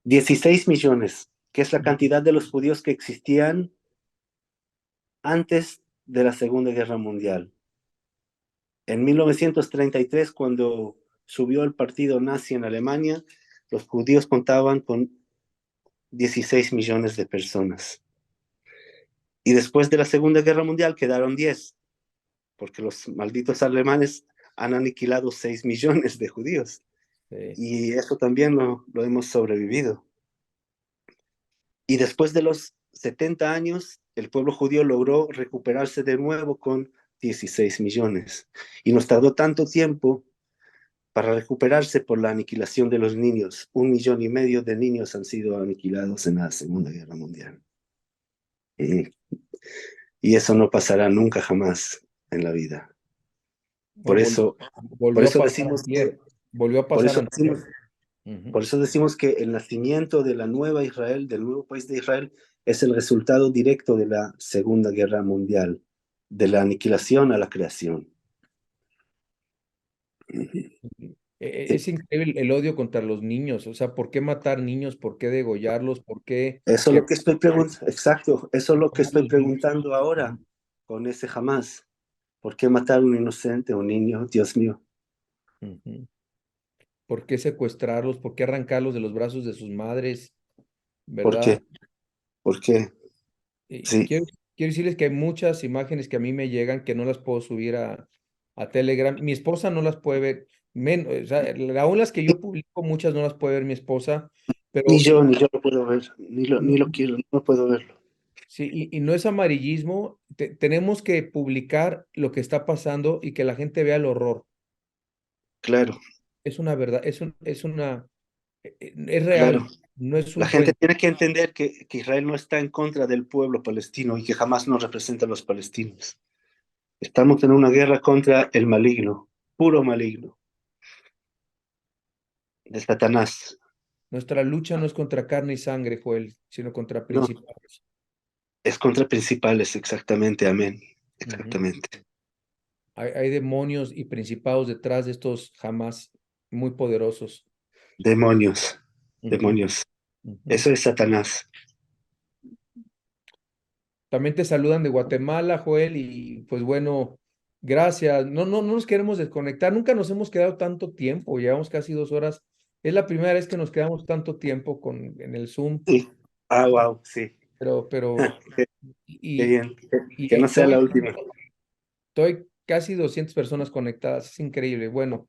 Speaker 1: 16 millones, que es la cantidad de los judíos que existían antes de la Segunda Guerra Mundial. En 1933, cuando subió el partido nazi en Alemania, los judíos contaban con 16 millones de personas. Y después de la Segunda Guerra Mundial quedaron 10, porque los malditos alemanes han aniquilado 6 millones de judíos.
Speaker 2: sí.
Speaker 1: Y eso también lo hemos sobrevivido. Y después de los 70 años, el pueblo judío logró recuperarse de nuevo con 16 millones. Y nos tardó tanto tiempo para recuperarse por la aniquilación de los niños. 1,5 millones de niños han sido aniquilados en la Segunda Guerra Mundial. Y, y eso no pasará nunca jamás en la vida.
Speaker 2: Pues
Speaker 1: Por eso, por
Speaker 2: volvió a
Speaker 1: eso
Speaker 2: pasar
Speaker 1: decimos
Speaker 2: antier.
Speaker 1: que,
Speaker 2: Volvió a
Speaker 1: por
Speaker 2: pasar
Speaker 1: eso
Speaker 2: antier.
Speaker 1: decimos,
Speaker 2: Ujú.
Speaker 1: por eso decimos que el nacimiento de la nueva Israel, del nuevo país de Israel, es el resultado directo de la Segunda Guerra Mundial, de la aniquilación a la creación. Sí.
Speaker 2: Es increíble el odio contra los niños. O sea, ¿por qué matar niños? ¿Por qué degollarlos? ¿Por qué
Speaker 1: Eso es lo que estoy preguntando, exacto, eso es lo que
Speaker 2: quemar
Speaker 1: estoy
Speaker 2: los niños?
Speaker 1: preguntando ahora con ese Hamas. ¿Por qué matar a un inocente, a un niño? Dios mío.
Speaker 2: Ujú. ¿Por qué secuestrarlos? ¿Por qué arrancarlos de los brazos de sus madres?
Speaker 1: ¿Por
Speaker 2: ¿Verdad?
Speaker 1: qué? ¿Por qué?
Speaker 2: Y
Speaker 1: Sí,
Speaker 2: quiero decirles que hay muchas imágenes que a mí me llegan que no las puedo subir a Telegram. Mi esposa no las puede ver. O sea, aún las que yo publico, muchas no las puede ver mi esposa, pero
Speaker 1: ni yo lo puedo ver, ni
Speaker 2: no,
Speaker 1: lo quiero, no puedo verlo.
Speaker 2: sí, y no es amarillismo. Tenemos que publicar lo que está pasando y que la gente vea el horror.
Speaker 1: Claro,
Speaker 2: Es una verdad, es Es real,
Speaker 1: Claro.
Speaker 2: no es
Speaker 1: La
Speaker 2: un
Speaker 1: gente
Speaker 2: cuento.
Speaker 1: tiene que entender que Israel no está en contra del pueblo palestino y que jamás nos representa a los palestinos. Estamos en una guerra contra el maligno, puro maligno, de Satanás.
Speaker 2: Nuestra lucha no es contra carne y sangre, Joel, sino contra
Speaker 1: No,
Speaker 2: principados.
Speaker 1: es contra principales, exactamente, amén.
Speaker 2: Ujú.
Speaker 1: Exactamente.
Speaker 2: Hay demonios y principados detrás de estos jamás muy poderosos.
Speaker 1: Demonios,
Speaker 2: Ujú,
Speaker 1: demonios.
Speaker 2: ujú.
Speaker 1: Eso es Satanás.
Speaker 2: También te saludan de Guatemala, Joel, y pues bueno, gracias. No nos queremos desconectar. Nunca nos hemos quedado tanto tiempo. Llevamos casi 2 horas. Es la primera vez que nos quedamos tanto tiempo en el Zoom,
Speaker 1: Sí. Ah, wow, sí.
Speaker 2: pero,
Speaker 1: Qué, qué
Speaker 2: y,
Speaker 1: bien.
Speaker 2: y
Speaker 1: Que no sea la
Speaker 2: estoy,
Speaker 1: última.
Speaker 2: estoy casi 200 personas conectadas. Es increíble. Bueno,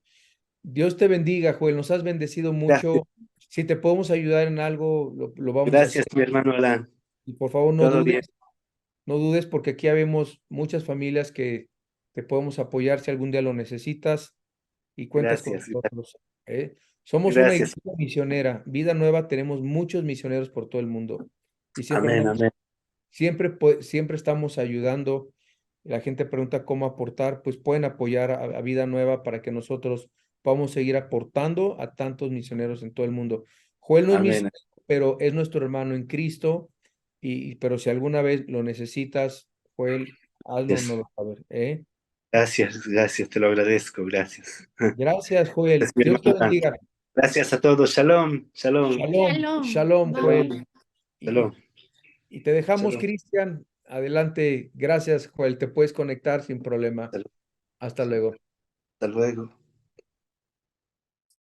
Speaker 2: Dios te bendiga, Joel. Nos has bendecido
Speaker 1: Gracias,
Speaker 2: mucho. Si te podemos ayudar en algo, lo vamos a hacer.
Speaker 1: gracias, mi hermano Alan.
Speaker 2: Y por favor, no
Speaker 1: Todo
Speaker 2: dudes.
Speaker 1: bien.
Speaker 2: No dudes porque aquí habemos muchas familias que te podemos apoyar si algún día lo necesitas y cuentas con
Speaker 1: Gracias,
Speaker 2: nosotros. ¿Eh? Somos una
Speaker 1: gracias.
Speaker 2: iglesia misionera. Vida Nueva tenemos muchos misioneros por todo el mundo y siempre
Speaker 1: Amén,
Speaker 2: andamos,
Speaker 1: amén,
Speaker 2: siempre estamos ayudando. La gente pregunta cómo aportar, pues pueden apoyar a Vida Nueva para que nosotros podamos seguir aportando a tantos misioneros en todo el mundo. Joel no es
Speaker 1: amén.
Speaker 2: misionero, pero es nuestro hermano en Cristo pero si alguna vez lo necesitas, Joel, hazlo, no
Speaker 1: Gracias,
Speaker 2: lo saber, ¿eh?
Speaker 1: gracias, gracias, te lo agradezco, gracias.
Speaker 2: Gracias,
Speaker 1: Es
Speaker 2: Joel.
Speaker 1: mi
Speaker 2: Dios te
Speaker 1: hermano Alan.
Speaker 2: bendiga.
Speaker 1: Gracias a todos. Shalom, shalom,
Speaker 2: Shalom,
Speaker 4: Shalom.
Speaker 2: shalom,
Speaker 4: Bye.
Speaker 2: Joel. Y,
Speaker 1: shalom,
Speaker 2: y te dejamos,
Speaker 1: shalom,
Speaker 2: Cristian. Adelante. Gracias, Joel. Te puedes conectar sin problema.
Speaker 1: shalom.
Speaker 2: Hasta luego.
Speaker 1: Hasta luego.